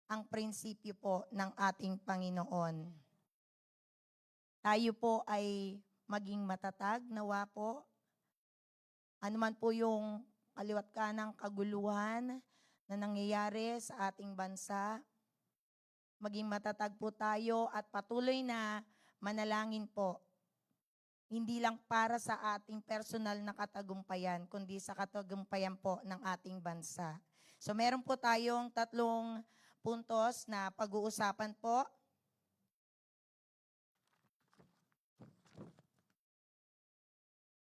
ang prinsipyo po ng ating Panginoon. Tayo po ay maging matatag, nawa po. Ano man po yung kaliwat kanang kaguluhan na nangyayari sa ating bansa, maging matatag po tayo at patuloy na manalangin po. Hindi lang para sa ating personal na katagumpayan, kundi sa katagumpayan po ng ating bansa. So meron po tayong 3 puntos na pag-uusapan po.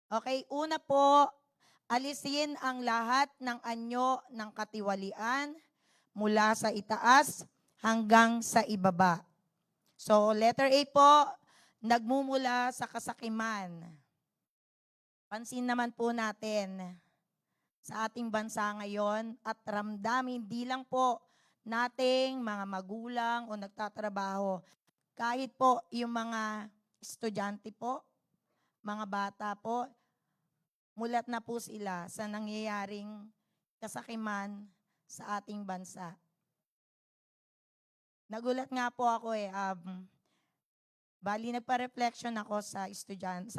Okay, una po, alisin ang lahat ng anyo ng katiwalian mula sa itaas hanggang sa ibaba. So, letter A po, nagmumula sa kasakiman. Pansin naman po natin sa ating bansa ngayon at ramdam hindi lang po nating mga magulang o nagtatrabaho, kahit po yung mga estudyante po, mga bata po, mulat na po sila sa nangyayaring kasakiman sa ating bansa. Nagulat nga po ako bali nagpa-reflection ako sa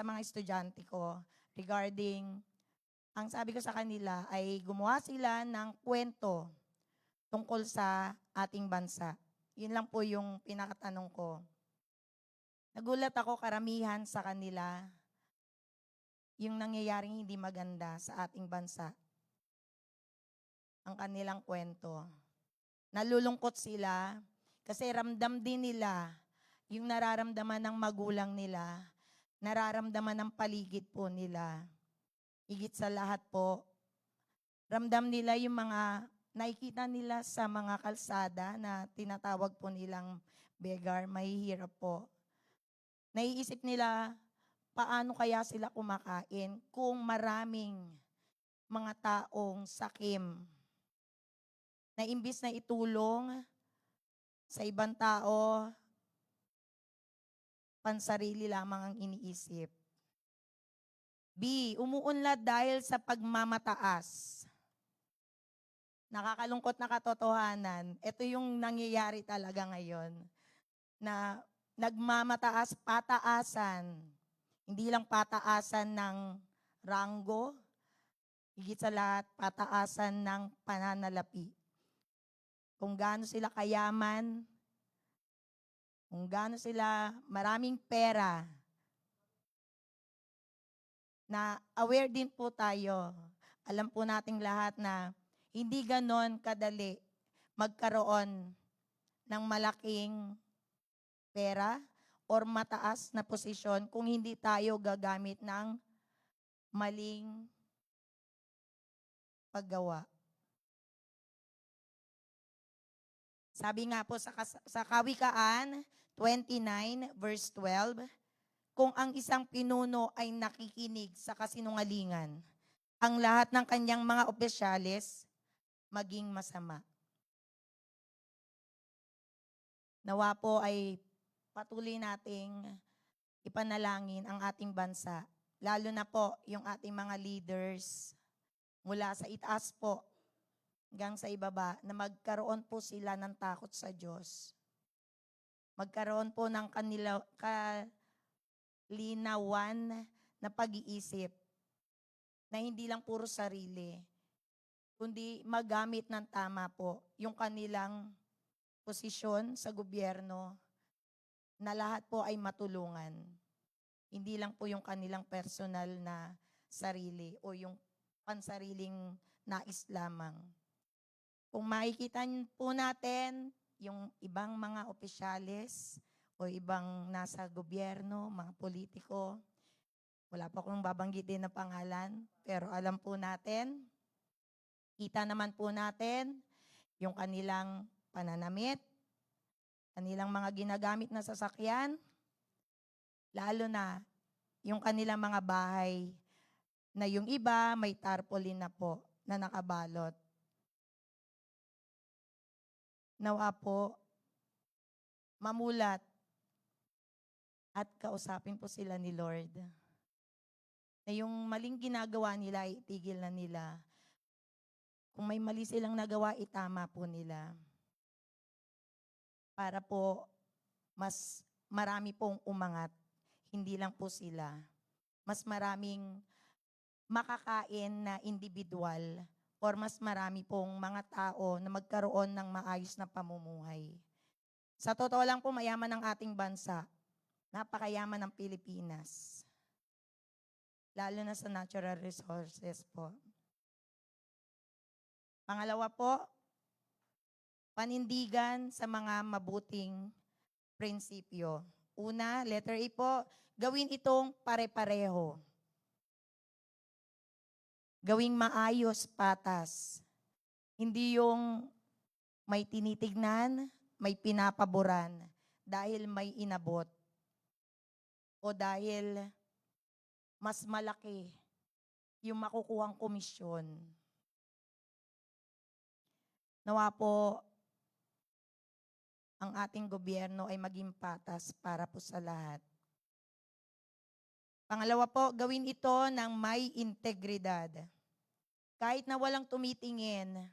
mga estudyante ko regarding, ang sabi ko sa kanila ay gumawa sila ng kwento tungkol sa ating bansa. Yun lang po yung pinakatanong ko. Nagulat ako karamihan sa kanila yung nangyayaring hindi maganda sa ating bansa. Ang kanilang kwento. Nalulungkot sila kasi ramdam din nila yung nararamdaman ng magulang nila, nararamdaman ng paligid po nila. Higit sa lahat po, ramdam nila yung mga nakikita nila sa mga kalsada na tinatawag po nilang beggar, mahihirap po. Naiisip nila, paano kaya sila kumakain kung maraming mga taong sakim na imbis na itulong sa ibang tao, pansarili lamang ang iniisip. B, umuunlad dahil sa pagmamataas. Nakakalungkot na katotohanan. Ito yung nangyayari talaga ngayon na nagmamataas, pataasan. Hindi lang pataasan ng ranggo, higit sa lahat, pataasan ng pananalapi. Kung gaano sila kayaman, kung gaano sila maraming pera, na aware din po tayo. Alam po nating lahat na hindi ganon kadali magkaroon ng malaking pera or mataas na posisyon kung hindi tayo gagamit ng maling paggawa. Sabi nga po sa Kawikaan 29 verse 12, kung ang isang pinuno ay nakikinig sa kasinungalingan, ang lahat ng kanyang mga opisyales maging masama. Nawa po ay patuloy nating ipanalangin ang ating bansa, lalo na po yung ating mga leaders mula sa itaas po hanggang sa ibaba, na magkaroon po sila ng takot sa Diyos. Magkaroon po ng kalinawan na pag-iisip na hindi lang puro sarili, kundi magamit ng tama po yung kanilang posisyon sa gobyerno na lahat po ay matulungan. Hindi lang po yung kanilang personal na sarili o yung pansariling nais lamang. Kung makikita po natin yung ibang mga opisyales o ibang nasa gobyerno, mga politiko, wala pa akong babanggitin na pangalan, pero alam po natin, kita naman po natin yung kanilang pananamit, kanilang mga ginagamit na sasakyan, lalo na yung kanilang mga bahay na yung iba may tarpaulin na po na nakabalot. Nawa po, mamulat at kausapin po sila ni Lord. Na yung maling ginagawa nila, itigil na nila. Kung may mali silang nagawa, itama po nila. Para po, mas marami pong umangat. Hindi lang po sila. Mas maraming makakain na individual or mas marami pong mga tao na magkaroon ng maayos na pamumuhay. Sa totoo lang po, mayaman ang ating bansa. Napakayaman ng Pilipinas. Lalo na sa natural resources po. Pangalawa po, panindigan sa mga mabuting prinsipyo. Una, letter A po, gawin itong pare-pareho. Gawing maayos, patas. Hindi yung may tinitignan, may pinapaboran dahil may inabot. O dahil mas malaki yung makukuhang komisyon. Nawa po, ang ating gobyerno ay maging patas para po sa lahat. Pangalawa po, gawin ito ng may integridad. Kahit na walang tumitingin,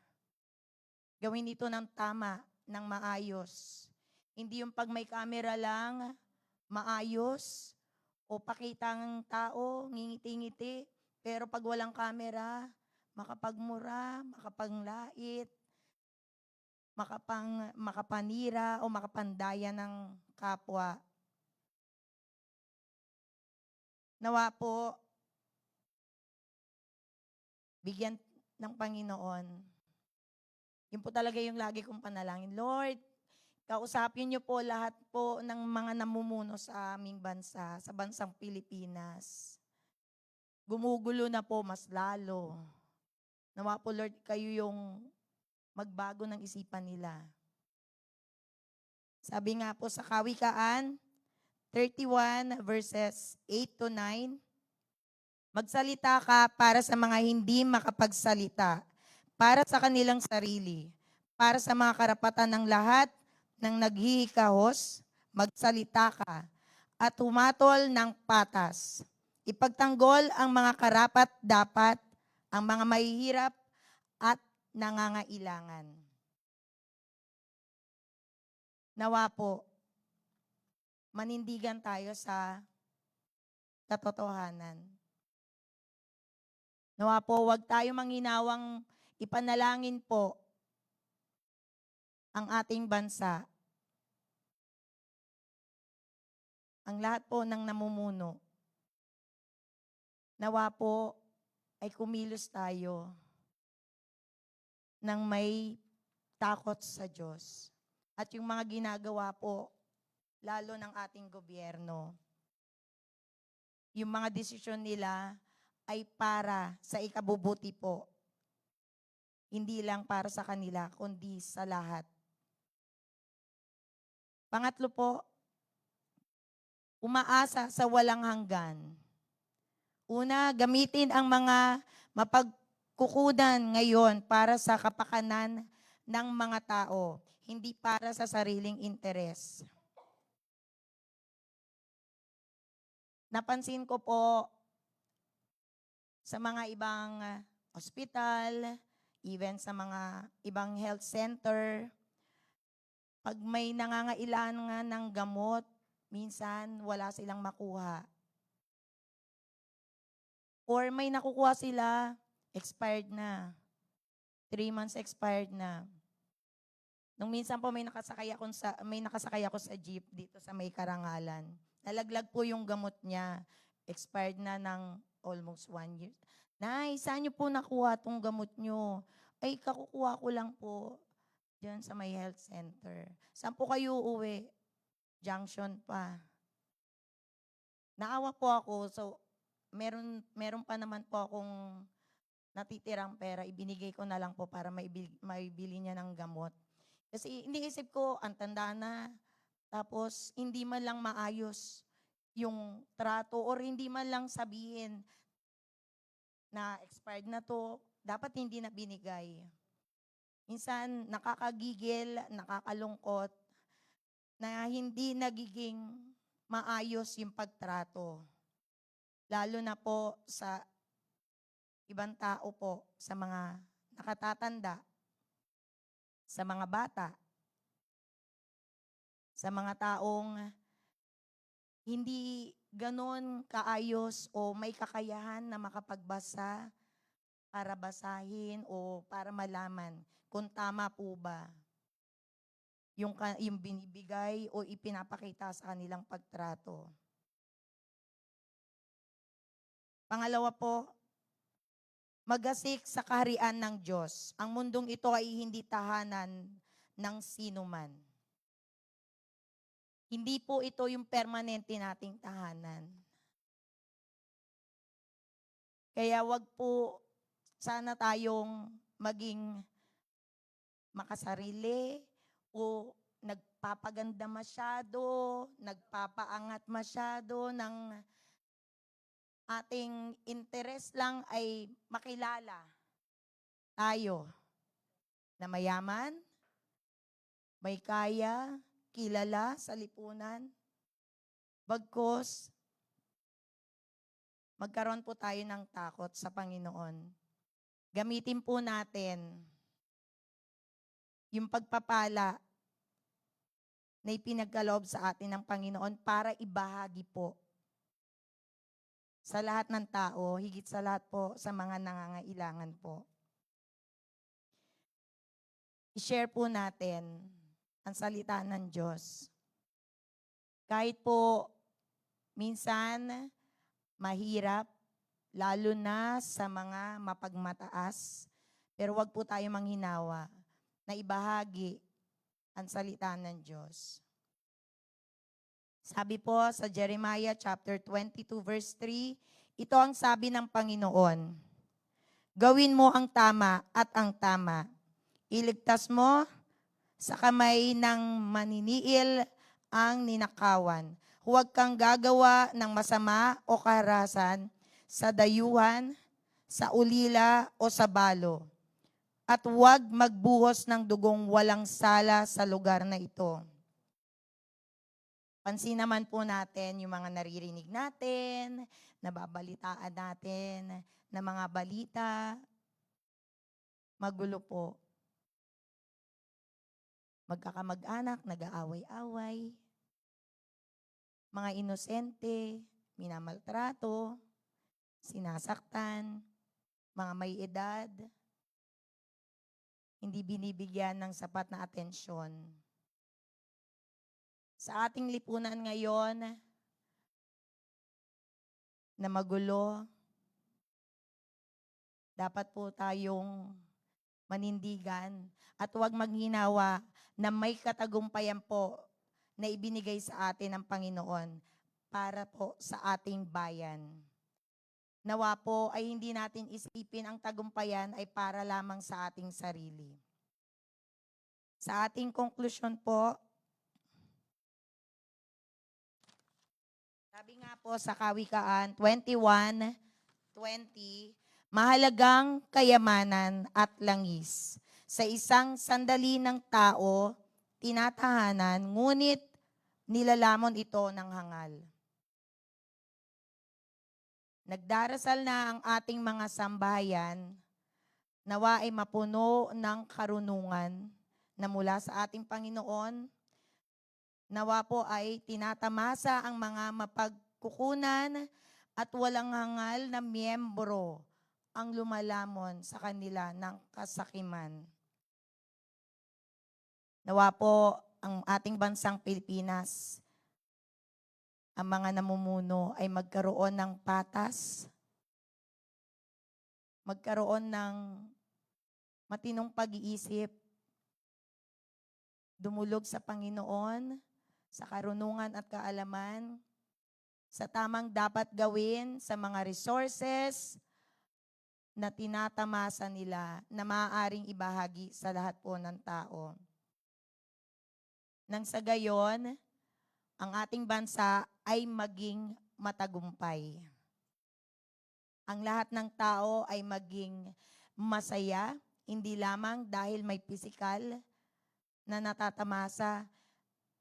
gawin ito ng tama, ng maayos. Hindi yung pag may camera lang, maayos, o pakitang tao, ngingiti-ngiti, pero pag walang camera, makapagmura, makapanglait, makapanira o makapandaya ng kapwa. Nawa po, bigyan ng Panginoon. Yun po talaga yung lagi kong panalangin. Lord, kausapin niyo po lahat po ng mga namumuno sa aming bansa, sa bansang Pilipinas. Gumugulo na po mas lalo. Nawa po, Lord, kayo yung magbago ng isipan nila. Sabi nga po sa Kawikaan 31 verses 8 to 9, magsalita ka para sa mga hindi makapagsalita, para sa kanilang sarili, para sa mga karapatan ng lahat ng naghihikahos, magsalita ka, at humatol ng patas. Ipagtanggol ang mga karapat-dapat, ang mga mahihirap at nangangailangan. Nawa po, manindigan tayo sa katotohanan. Nawa po, huwag tayo manghinawang ipanalangin po ang ating bansa. Ang lahat po ng namumuno. Nawa po ay kumilos tayo ng may takot sa Diyos. At yung mga ginagawa po, lalo ng ating gobyerno, yung mga desisyon nila ay para sa ikabubuti po. Hindi lang para sa kanila, kundi sa lahat. Pangatlo po, umaasa sa walang hanggan. Una, gamitin ang mga mapagkukunan ngayon para sa kapakanan ng mga tao, hindi para sa sariling interes. Napansin ko po sa mga ibang ospital, even sa mga ibang health center, pag may nangangailangan ng gamot, minsan wala silang makuha. Or may nakukuha sila, expired na. 3 months expired na. Nung minsan po may nakasakay ako sa jeep dito sa may Karangalan. Nalaglag po yung gamot niya. Expired na ng almost 1 year. Nay, saan niyo po nakuha tong gamot niyo? Ay, kakukuha ko lang po diyan sa may health center. Saan po kayo uuwi? Junction pa. Naawa po ako, so meron pa naman po akong natitirang pera, ibinigay ko na lang po para maibili niya ng gamot. Kasi iniisip ko, ang tanda na, tapos hindi man lang maayos yung trato or hindi man lang sabihin na expired na to, dapat hindi na binigay. Minsan nakakagigil, nakakalungkot, na hindi nagiging maayos yung pagtrato. Lalo na po sa ibang tao po, sa mga nakatatanda, sa mga bata, sa mga taong hindi ganon kaayos o may kakayahan na makapagbasa para basahin o para malaman kung tama po ba yung binibigay o ipinapakita sa kanilang pagtrato. Pangalawa po, magasik sa kaharian ng Diyos. Ang mundong ito ay hindi tahanan ng sinuman. Hindi po ito yung permanente nating tahanan. Kaya wag po sana tayong maging makasarili o nagpapaganda masyado, nagpapaangat masyado ng ating interes lang ay makilala tayo na mayaman, may kaya, kilala sa lipunan. Bagkus, magkaroon po tayo ng takot sa Panginoon. Gamitin po natin yung pagpapala na ipinagkaloob sa atin ng Panginoon para ibahagi po sa lahat ng tao, higit sa lahat po sa mga nangangailangan po. I-share po natin ang salita ng Diyos. Kahit po minsan mahirap, lalo na sa mga mapagmataas, pero wag po tayo manghinawa na ibahagi ang salita ng Diyos. Sabi po sa Jeremiah chapter 22 verse 3, ito ang sabi ng Panginoon, gawin mo ang tama at ang tama. Iligtas mo sa kamay ng maniniil ang ninakawan. Huwag kang gagawa ng masama o kaharasan sa dayuhan, sa ulila o sa balo. At huwag magbuhos ng dugong walang sala sa lugar na ito. Pansin naman po natin yung mga naririnig natin, nababalitaan natin na mga balita. Magulo po. Magkakamag-anak, nag-aaway-away. Mga inosente, minamaltrato, sinasaktan, mga may edad, hindi binibigyan ng sapat na atensyon. Sa ating lipunan ngayon, na magulo, dapat po tayong manindigan at huwag maghinawa na may katagumpayan po na ibinigay sa atin ng Panginoon para po sa ating bayan. Nawa po ay hindi natin isipin ang tagumpayan ay para lamang sa ating sarili. Sa ating konklusyon po, Sabi nga po sa Kawikaan 21:20, mahalagang kayamanan at langis. Sa isang sandali ng tao, tinatahanan, ngunit nilalamon ito ng hangal. Nagdarasal na ang ating mga sambahayan, nawa ay mapuno ng karunungan na mula sa ating Panginoon. Nawa po ay tinatamasa ang mga mapagkukunan at walang hangal na miyembro ang lumalamon sa kanila ng kasakiman. Nawa po ang ating bansang Pilipinas, ang mga namumuno ay magkaroon ng patas, magkaroon ng matinong pag-iisip, dumulog sa Panginoon, sa karunungan at kaalaman, sa tamang dapat gawin, sa mga resources na tinatamasa nila na maaaring ibahagi sa lahat po ng tao. Nang sa gayon, ang ating bansa ay maging matagumpay. Ang lahat ng tao ay maging masaya, hindi lamang dahil may pisikal na natatamasa,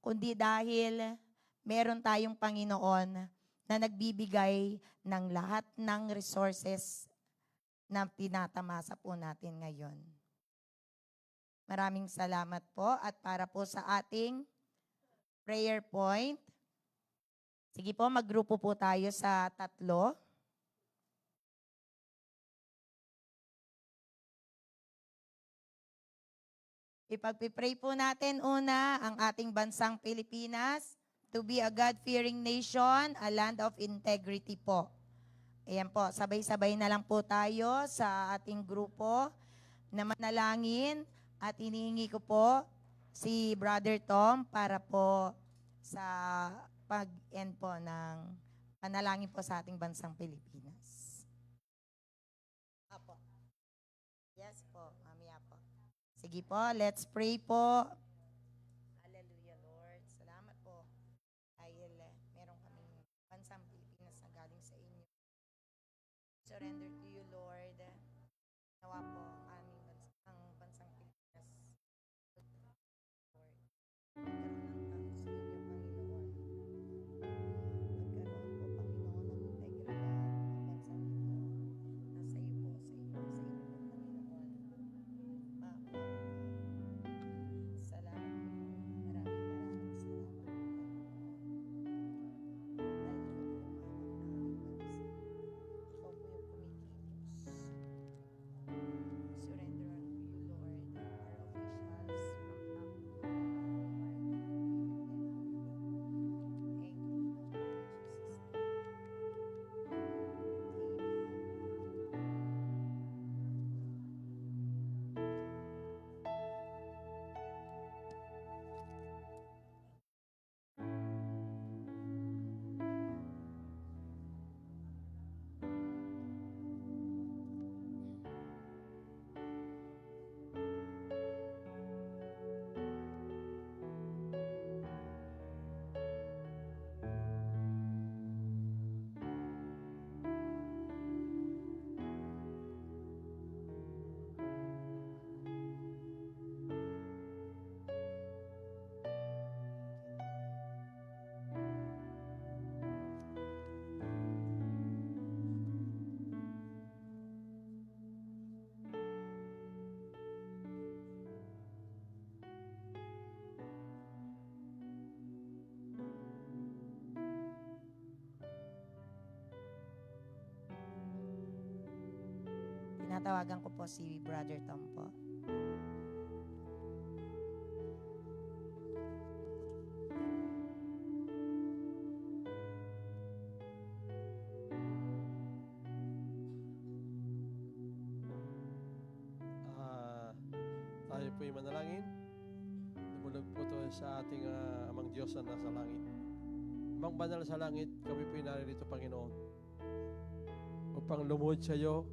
kundi dahil meron tayong Panginoon na nagbibigay ng lahat ng resources na tinatamasa po natin ngayon. Maraming salamat po at para po sa ating prayer point, sige po, maggrupo po tayo sa 3. Ipagpipray po natin una ang ating bansang Pilipinas to be a God-fearing nation, a land of integrity po. Ayan po, sabay-sabay na lang po tayo sa ating grupo na manalangin at inihingi ko po si Brother Tom para po sa pag-end po ng panalangin po sa ating bansang Pilipinas. Apo. Yes po, mamaya po. Sige po, let's pray po. Hallelujah, Lord. Salamat po. Dahil meron kaming bansang Pilipinas na galing sa inyo. Surrender to you, Lord. Nawa po ang bansang Pilipinas. Lord, magkaroon ng tao sa inyo, Panginoon. Magkaroon po, Panginoon, ng integridad ang bansang ito. Nasa iyo po, sa inyo, Panginoon. Salamat po. Maraming salamat po, Panginoon. Dahil ikaw po ang hawak ng aming bansa. Ikaw po yung kumikilos. Surrender unto you, Lord, our officials from top to bottom, Lord. Thank you, Lord, in Jesus' name. Amen. Tinatawagan ko po si Brother Tom po. Tayo po'y manalangin. Dumulog po ito sa ating amang Diyos na nasa langit. Amang banal sa langit, kami po'y naririto, Panginoon, upang lumuhod sa iyo,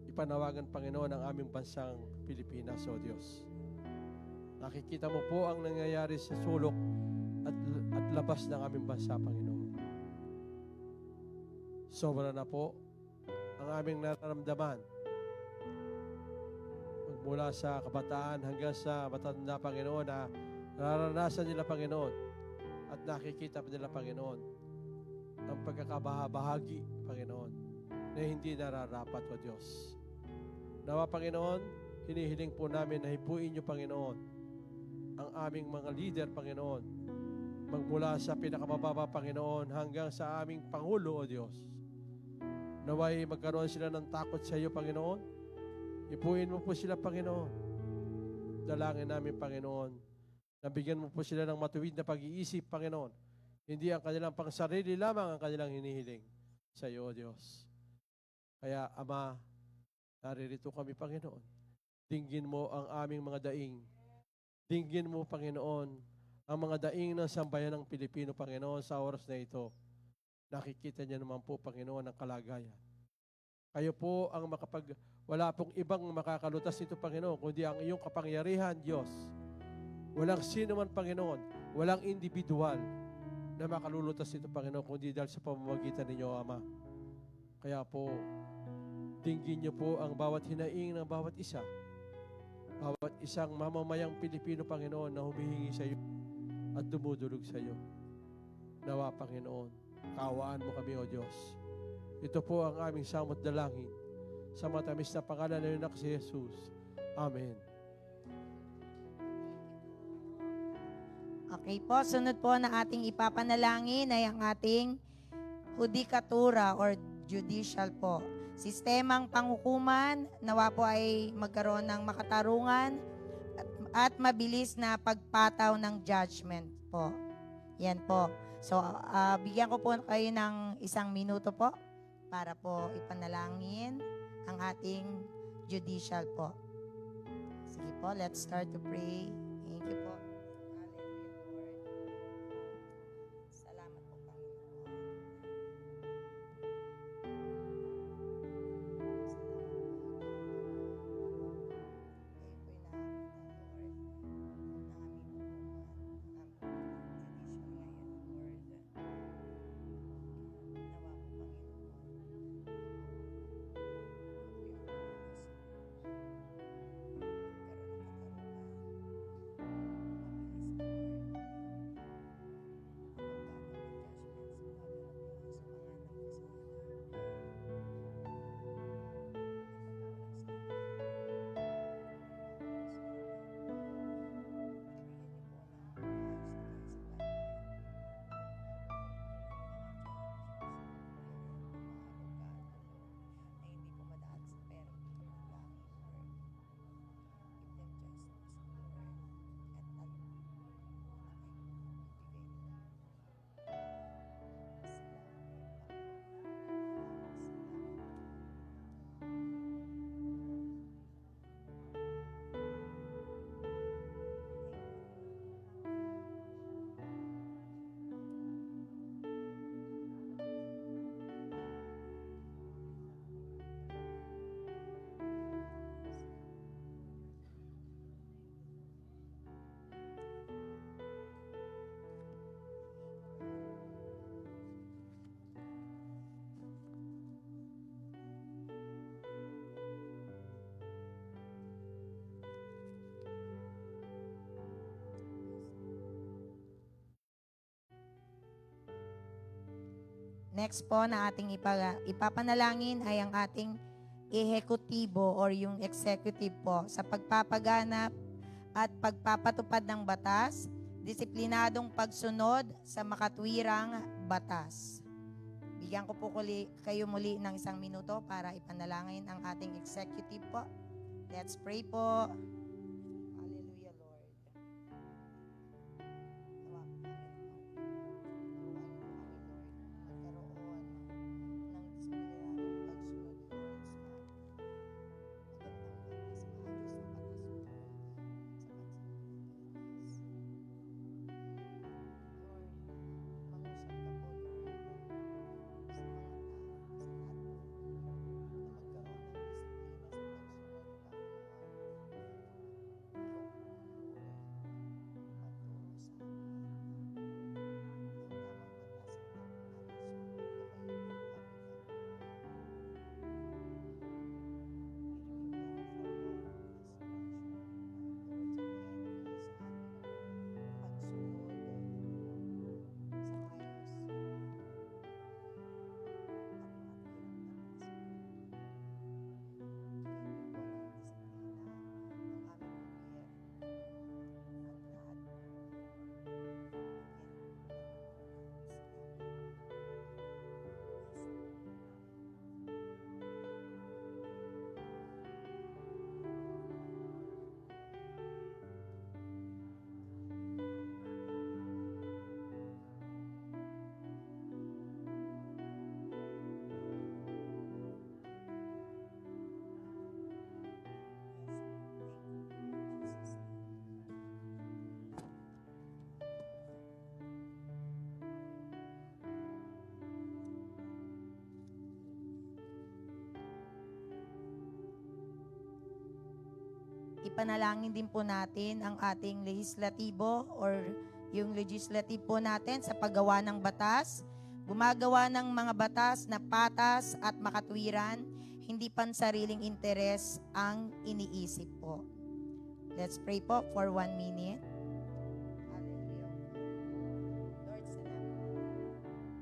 ipanawagan, Panginoon, ang aming bansang Pilipinas, O Diyos. Nakikita mo po ang nangyayari sa sulok at labas ng aming bansa, Panginoon. Sobra na po ang aming nararamdaman. Magmula sa kabataan hanggang sa matanda, Panginoon, na nararanasan nila, Panginoon, at nakikita pa nila, Panginoon, ang pagkakabahagi, Panginoon, na hindi nararapat, O Diyos. Nawa, Panginoon, hinihiling po namin na hipuin niyo, Panginoon, ang aming mga leader, Panginoon, magmula sa pinakamababa, Panginoon, hanggang sa aming Pangulo, O Diyos. Naway magkaroon sila ng takot sa iyo, Panginoon. Hipuin mo po sila, Panginoon. Dalangin namin, Panginoon, na bigyan mo po sila ng matuwid na pag-iisip, Panginoon. Hindi ang kanilang pangsarili lamang ang kanilang hinihiling sa iyo, O Diyos. Kaya, Ama, naririto kami, Panginoon. Dinggin mo ang aming mga daing. Dinggin mo, Panginoon, ang mga daing ng sambayan ng Pilipino, Panginoon, sa oras na ito. Nakikita niya naman po, Panginoon, ang kalagayan. Kayo po ang wala pong ibang makakalutas nito, Panginoon, kundi ang iyong kapangyarihan, Diyos. Walang sino man, Panginoon, walang individual na makalulutas nito, Panginoon, kundi dahil sa pamamagitan ninyo, Ama. Kaya po, dinggin niyo po ang bawat hinaing ng bawat isa. Bawat isang mamamayang Pilipino, Panginoon, na humihingi sa iyo at dumudulog sa iyo. Nawa, Panginoon, kaawaan mo kami, O Diyos. Ito po ang aming samot dalangin sa matamis na pangalan ng Anak si Jesus. Amen. Okay po, sunod po na ating ipapanalangin ay ang ating judikatura or judicial po. Sistemang panghukuman, nawa po ay magkaroon ng makatarungan at mabilis na pagpataw ng judgment po. Yan po. So, bigyan ko po kayo ng 1 minuto po para po ipanalangin ang ating judicial po. Sige po, let's start to pray. Thank you po. Salamat po, Panginoon. Next po na ating ipapanalangin ay ang ating ehekutibo or yung executive po sa pagpapaganap at pagpapatupad ng batas, disiplinadong pagsunod sa makatwirang batas. Bigyan ko po kayo muli ng 1 minuto para ipanalangin ang ating executive po. Let's pray po. Hallelujah, Lord. ipanalangin din po natin ang ating legislatibo or yung legislative po natin sa paggawa ng batas, gumagawa ng mga batas na patas at makatwiran, hindi pansariling interes ang iniisip po. Let's pray po for 1 minute. Hallelujah. Lord, salamat. Lord,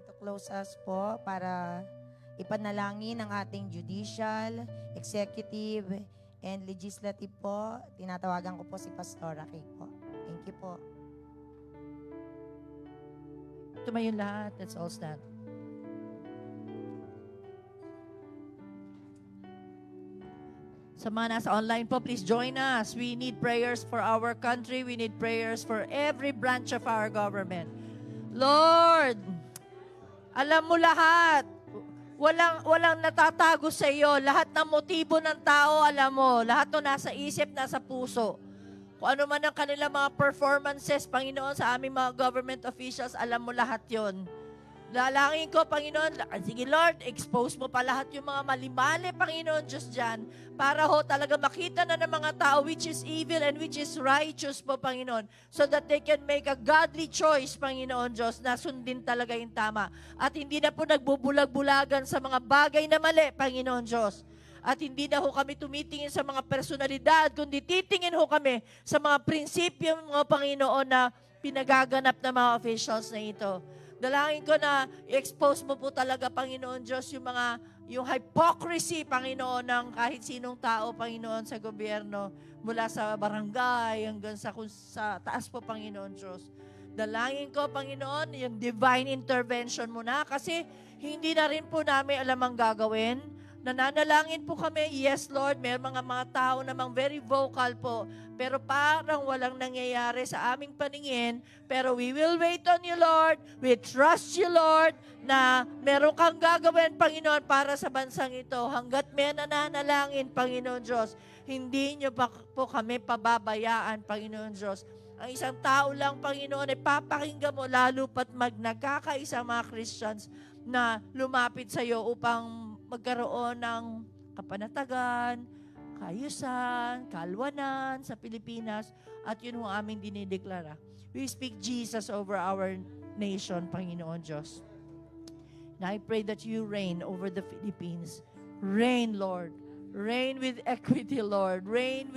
And to close us po, para ipanalangin ang ating judicial, executive, and legislative po, tinatawagan ko po si Pastora Kay po. Thank you po. Tumayo lahat. Let's all stand. Sa mga nasa online po, please join us. We need prayers for our country. We need prayers for every branch of our government. Lord, alam mo lahat. Walang natatago sa iyo. Lahat ng motibo ng tao, alam mo. Lahat to nasa isip, nasa puso. Kung ano man ang kanilang mga performances, Panginoon, sa aming mga government officials, alam mo lahat yon. Lalangin ko, Panginoon, sige Lord, expose mo pa lahat yung mga mali-mali, Panginoon, Diyos dyan, para ho talaga makita na ng mga tao which is evil and which is righteous po, Panginoon, so that they can make a godly choice, Panginoon Diyos, na sundin talaga yung tama. At hindi na po nagbubulag-bulagan sa mga bagay na mali, Panginoon Diyos. At hindi na ho kami tumitingin sa mga personalidad, kundi titingin ho kami sa mga prinsipyo, mga Panginoon, na pinagaganap ng mga officials na ito. Dalangin ko na i-expose mo po talaga, Panginoon Diyos, yung hypocrisy, Panginoon, ng kahit sinong tao, Panginoon, sa gobyerno, mula sa barangay hanggang sa taas po, Panginoon Diyos. Dalangin ko, Panginoon, yung divine intervention mo na, kasi hindi na rin po namin alam ang gagawin. Nananalangin po kami, yes Lord, may mga tao namang very vocal po, pero parang walang nangyayari sa aming paningin. Pero we will wait on you, Lord. We trust you, Lord, na meron kang gagawin, Panginoon, para sa bansang ito. Hanggat may nananalangin, Panginoon Diyos, hindi niyo po kami pababayaan, Panginoon Diyos. Ang isang tao lang, Panginoon, ay papakinggan mo, lalo pat nagkakaisang mga Christians na lumapit sa iyo upang magkaroon ng kapanatagan, kaayusan, kalwanan sa Pilipinas, at yun ang aming dinideklara. We speak Jesus over our nation, Panginoon Diyos. And I pray that you reign over the Philippines. Reign, Lord. Reign with equity, Lord. Reign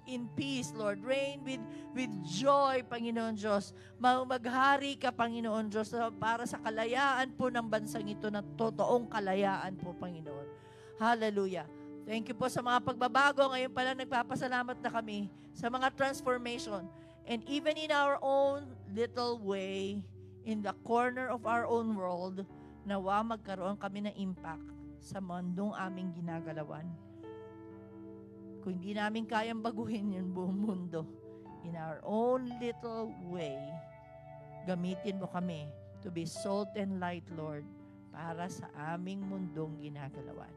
in peace, Lord. Reign with joy, Panginoon Diyos. Maghari ka, Panginoon Diyos, para sa kalayaan po ng bansang ito, na totoong kalayaan po, Panginoon. Hallelujah. Thank you po sa mga pagbabago. Ngayon pala nagpapasalamat na kami sa mga transformation. And even in our own little way, in the corner of our own world, nawa magkaroon kami ng impact sa mundong aming ginagalawan. Kung hindi namin kayang baguhin yung buong mundo, in our own little way, gamitin mo kami to to be salt and light, Lord, para sa aming mundong ginagalawan.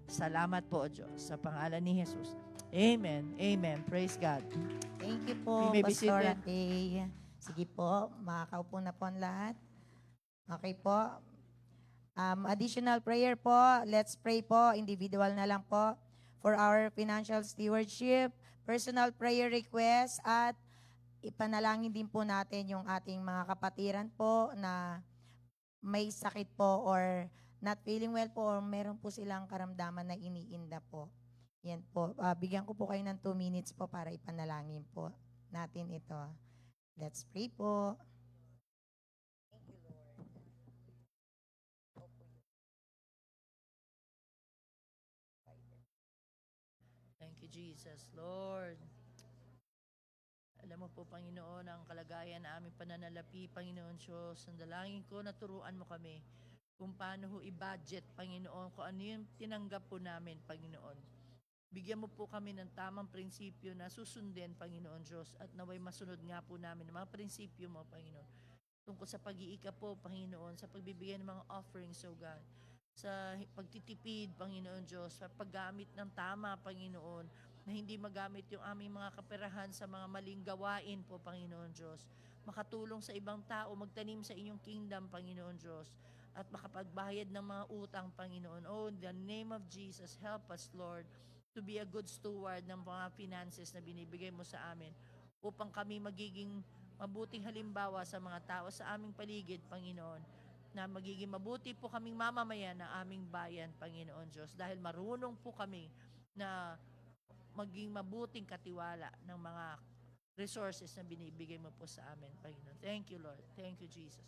Salamat po, Diyos, sa pangalan ni Jesus. Amen. Amen. Praise God. Thank you po, You may be Pastora seated. Kay. Sige po, makakaupo na po ang lahat. Okay po. Additional prayer po. Let's pray po. Individual na lang po. For our financial stewardship, personal prayer request, at ipanalangin din po natin yung ating mga kapatiran po na may sakit po or not feeling well po or meron po silang karamdaman na iniinda po. Yan po. Bigyan ko po kayo ng 2 minutes po para ipanalangin po natin ito. Let's pray po. Thank you, Jesus. Lord, alam mo po, Panginoon, ang kalagayan na aming pananalapi, Panginoon Diyos. Ang dalangin ko, naturuan mo kami kung paano ho i-budget, Panginoon, kung ano yung tinanggap po namin, Panginoon. Bigyan mo po kami ng tamang prinsipyo na susundin, Panginoon Diyos, at naway masunod nga po namin ang mga prinsipyo mo, Panginoon. Tungkol sa pag-iika po, Panginoon, sa pagbibigay ng mga offerings, O God, sa pagtitipid, Panginoon Diyos, sa paggamit ng tama, Panginoon, na hindi magamit yung aming mga kaperahan sa mga maling gawain po, Panginoon Diyos. Makatulong sa ibang tao, magtanim sa inyong kingdom, Panginoon Diyos, at makapagbayad ng mga utang, Panginoon. Oh, in the name of Jesus, help us, Lord, to be a good steward ng mga finances na binibigay mo sa amin upang kami magiging mabuting halimbawa sa mga tao sa aming paligid, Panginoon, na magiging mabuti po kaming mamamayan ng aming bayan, Panginoon Diyos, dahil marunong po kami na maging mabuting katiwala ng mga resources na binibigay mo po sa amin, Panginoon. Thank you, Lord. Thank you, Jesus.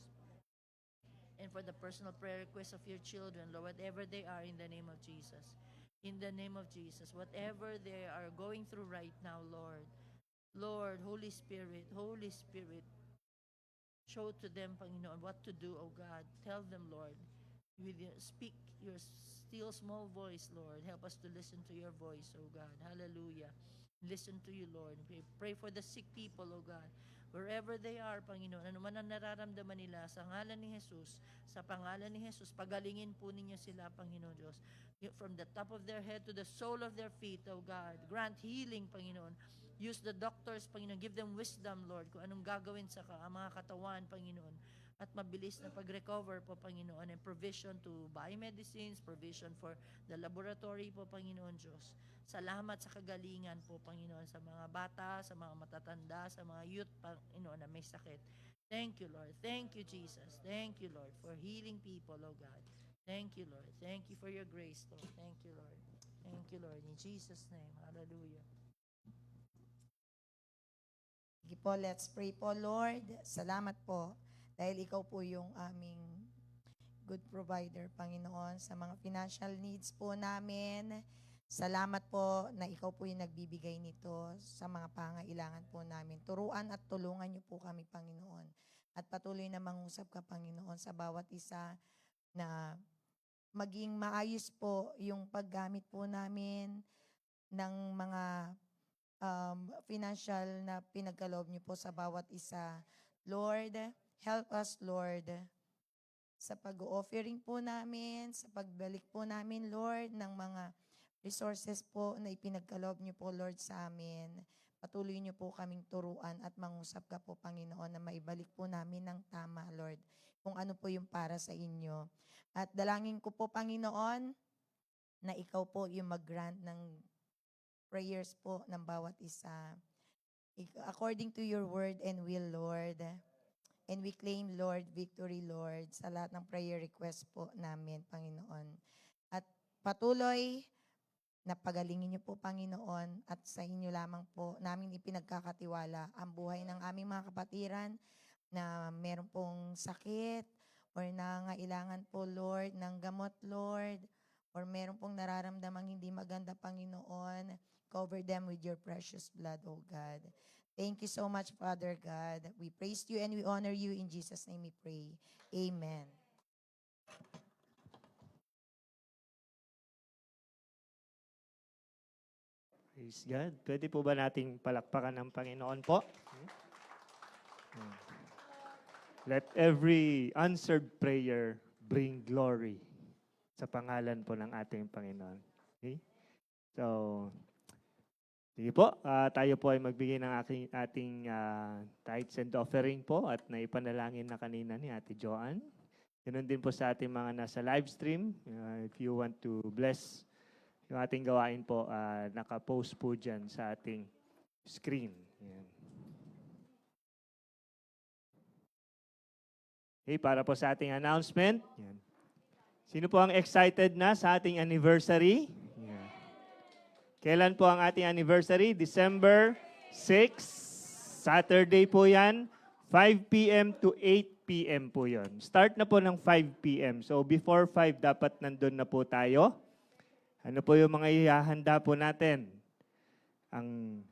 And for the personal prayer requests of your children, Lord, whatever they are, in the name of Jesus. In the name of Jesus, whatever they are going through right now, Lord, Lord, Holy Spirit, show to them, Panginoon, what to do, O God. Tell them, Lord, speak your still small voice, Lord. Help us to listen to your voice, O God. Hallelujah. Listen to you, Lord. We pray for the sick people, O God. Wherever they are, Panginoon, ano man ang nararamdaman nila, sa ngalan ni Jesus, sa pangalan ni Jesus, pagalingin po ninyo sila, Panginoon Diyos. From the top of their head to the sole of their feet, O God. Grant healing, Panginoon. Use the doctors, Panginoon. Give them wisdom, Lord, kung anong gagawin sa mga katawan, Panginoon. At mabilis na pag-recover po, Panginoon. And provision to buy medicines, provision for the laboratory po, Panginoon Diyos. Salamat sa kagalingan po, Panginoon, sa mga bata, sa mga matatanda, sa mga youth, Panginoon, na may sakit. Thank you, Lord. Thank you, Jesus. Thank you, Lord, for healing people, O God. Thank you, Lord. Thank you for your grace, Lord. Thank you, Lord. Thank you, Lord. In Jesus' name, hallelujah. Sige po, let's pray po, Lord. Salamat po dahil ikaw po yung aming good provider, Panginoon, sa mga financial needs po namin. Salamat po na ikaw po yung nagbibigay nito sa mga pangailangan po namin. Turuan at tulungan niyo po kami, Panginoon. At patuloy na mangusap ka, Panginoon, sa bawat isa na maging maayos po yung paggamit po namin ng mga financial na pinagkaloob niyo po sa bawat isa. Lord, help us, Lord, sa pag-offering po namin, sa pagbalik po namin, Lord, ng mga resources po na ipinagkaloob niyo po, Lord, sa amin. Patuloy niyo po kaming turuan at mangusap ka po, Panginoon, na maibalik po namin ng tama, Lord, kung ano po yung para sa inyo. At dalangin ko po, Panginoon, na ikaw po yung mag-grant ng prayers po ng bawat isa. According to your word and will, Lord. And we claim, Lord, victory, Lord, sa lahat ng prayer request po namin, Panginoon. At patuloy na pagalingin niyo po, Panginoon, at sa inyo lamang po namin ipinagkakatiwala ang buhay ng aming mga kapatiran na meron pong sakit or nangailangan po, Lord, ng gamot, Lord, or meron pong nararamdamang hindi maganda, Panginoon. Cover them with your precious blood, O God. Thank you so much, Father God. We praise you and we honor you. In Jesus' name we pray. Amen. Praise God. Pwede po ba nating palakpakan ng Panginoon po? Let every answered prayer bring glory sa pangalan po ng ating Panginoon. Okay? So, sige po, tayo po ay magbigay ng ating tithes and offering po at naipanalangin na kanina ni Ate Joanne. Ganun din po sa ating mga nasa live stream. If you want to bless yung ating gawain po, naka-post po dyan sa ating screen. Yan. Okay, para po sa ating announcement. Yan. Sino po ang excited na sa ating anniversary? Yan. Kailan po ang ating anniversary? December 6, Saturday po yan. 5 p.m. to 8 p.m. po yun. Start na po ng 5 p.m. So before 5, dapat nandun na po tayo. Ano po yung mga ihahanda po natin? Ang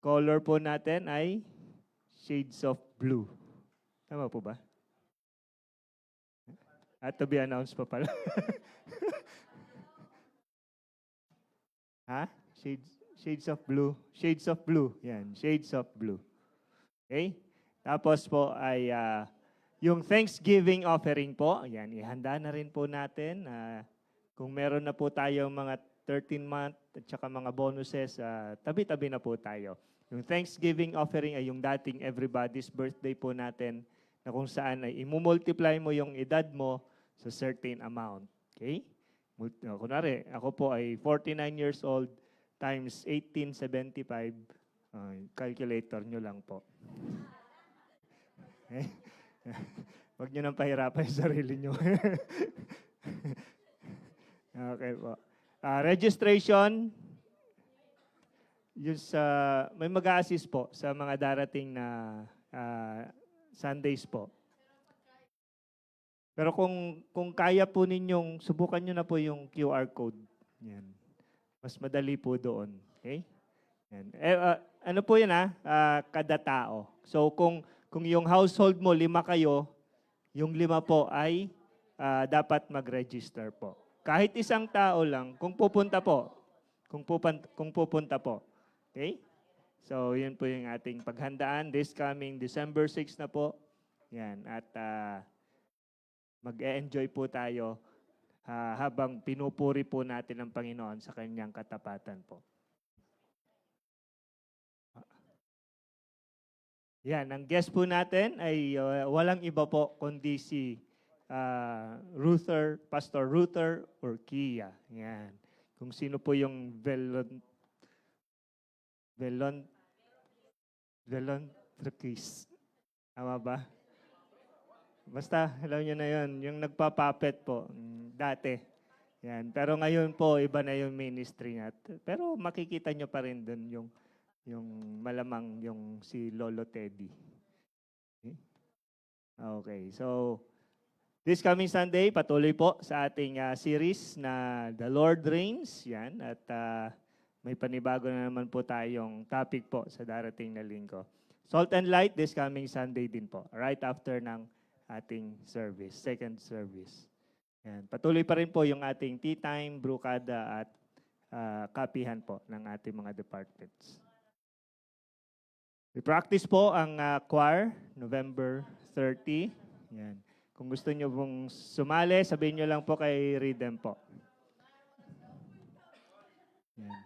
color po natin ay shades of blue. Tama po ba? At to be announced pa pala. Ha? Shades of blue. Shades of blue. Yan, shades of blue. Okay? Tapos po ay yung Thanksgiving offering po. Yan, ihanda na rin po natin. Kung meron na po tayong mga 13-month at saka mga bonuses, tabi-tabi na po tayo. Yung Thanksgiving offering ay yung dating everybody's birthday po natin na kung saan ay imumultiply mo yung edad mo sa certain amount. Okay? Kunwari, ako po ay 49 years old times 1875. Calculator nyo lang po. Okay? Huwag nyo nang pahirapan yung sarili nyo. Okay po. Registration, may mag-a-assist po sa mga darating na Sundays po. Pero kung kaya po ninyong, subukan nyo na po yung QR code. Yan. Mas madali po doon. Okay? Yan. Ano po yan kada tao. So kung yung household mo, 5 kayo, yung 5 po ay dapat mag-register po. Kahit isang tao lang, kung pupunta po. Kung pupunta po. Okay? So yun po yung ating paghandaan. This coming December 6 na po. Yan. At mag-e-enjoy po tayo habang pinupuri po natin ang Panginoon sa kanyang katapatan po. Yan, ang guest po natin ay walang iba po kundi si Pastor Ruther Urquia. Yan. Kung sino po yung Velontrikis. Tama ba? Basta, alam nyo na yun, yung nagpapapet po, dati. Yan. Pero ngayon po, iba na yung ministry niya. Pero makikita nyo pa rin dun yung malamang yung si Lolo Teddy. Okay, so this coming Sunday, patuloy po sa ating series na The Lord Reigns. Yan. At may panibago na naman po tayong topic po sa darating na linggo. Salt and Light this coming Sunday din po, right after ng ating service, second service. Yan. Patuloy pa rin po yung ating tea time, brukada at kapihan po ng ating mga departments. We practice po ang choir, November 30. Yan. Kung gusto nyo pong sumali, sabihin nyo lang po kay Rhythm po. Yan.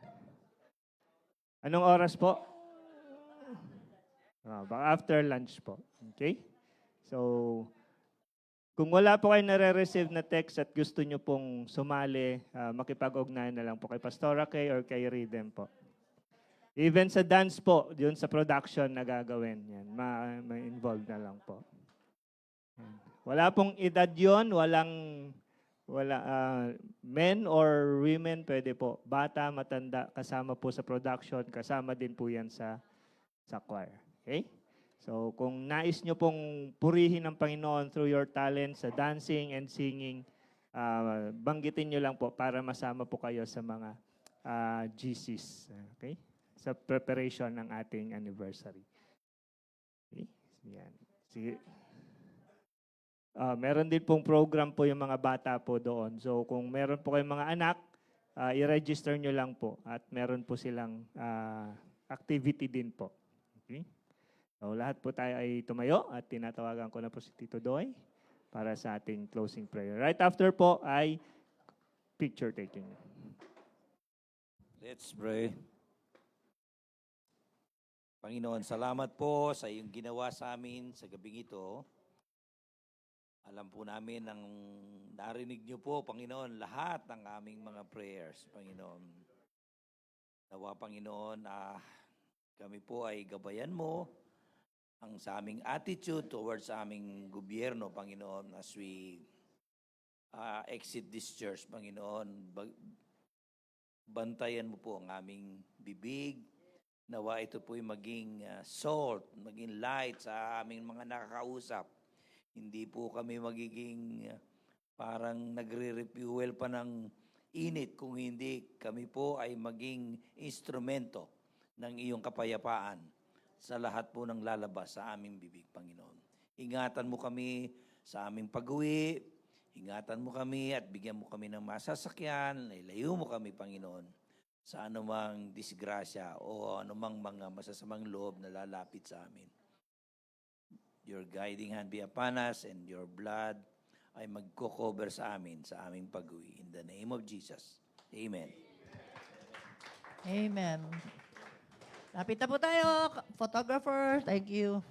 Anong oras po? Baka after lunch po. Okay? So, kung wala po kayo nare-receive na text at gusto nyo pong sumali, makipag-ugnayan na lang po kay Pastora Kay or kay Rhythm po. Even sa dance po, yun sa production na gagawin. Yan, ma-involve na lang po. Yan. Wala pong edad yun, men or women, pwede po. Bata, matanda, kasama po sa production, kasama din po yan sa choir. Okay? So, kung nais nyo pong purihin ng Panginoon through your talent sa dancing and singing, banggitin nyo lang po para masama po kayo sa mga GCs. Okay? Sa preparation ng ating anniversary. Okay? Yan. Sige. Meron din pong program po yung mga bata po doon. So, kung meron po kayong mga anak, i-register nyo lang po at meron po silang activity din po. Okay? So lahat po tayo ay tumayo at tinatawagan ko na po si Tito Doy para sa ating closing prayer. Right after po ay picture taking. Let's pray. Panginoon, salamat po sa iyong ginawa sa amin sa gabing ito. Alam po namin ang narinig niyo po, Panginoon, lahat ng aming mga prayers, Panginoon. Nawa, Panginoon, kami po ay gabayan mo ang sa aming attitude towards sa aming gobyerno, Panginoon, as we exit this church, Panginoon. Bantayan mo po ang aming bibig. Nawa ito po'y maging salt, maging light sa aming mga nakakausap. Hindi po kami magiging parang nagre-refuel pa ng init kung hindi kami po ay maging instrumento ng iyong kapayapaan sa lahat po ng lalabas sa aming bibig, Panginoon. Ingatan mo kami sa aming pag-uwi, ingatan mo kami at bigyan mo kami ng masasakyan, ilayo mo kami, Panginoon, sa anumang disgrasya o anumang mga masasamang loob na lalapit sa amin. Your guiding hand be upon us and your blood ay magko-cover sa amin sa aming pag-uwi. In the name of Jesus. Amen. Amen. Lapit na po tayo. Photographer, thank you.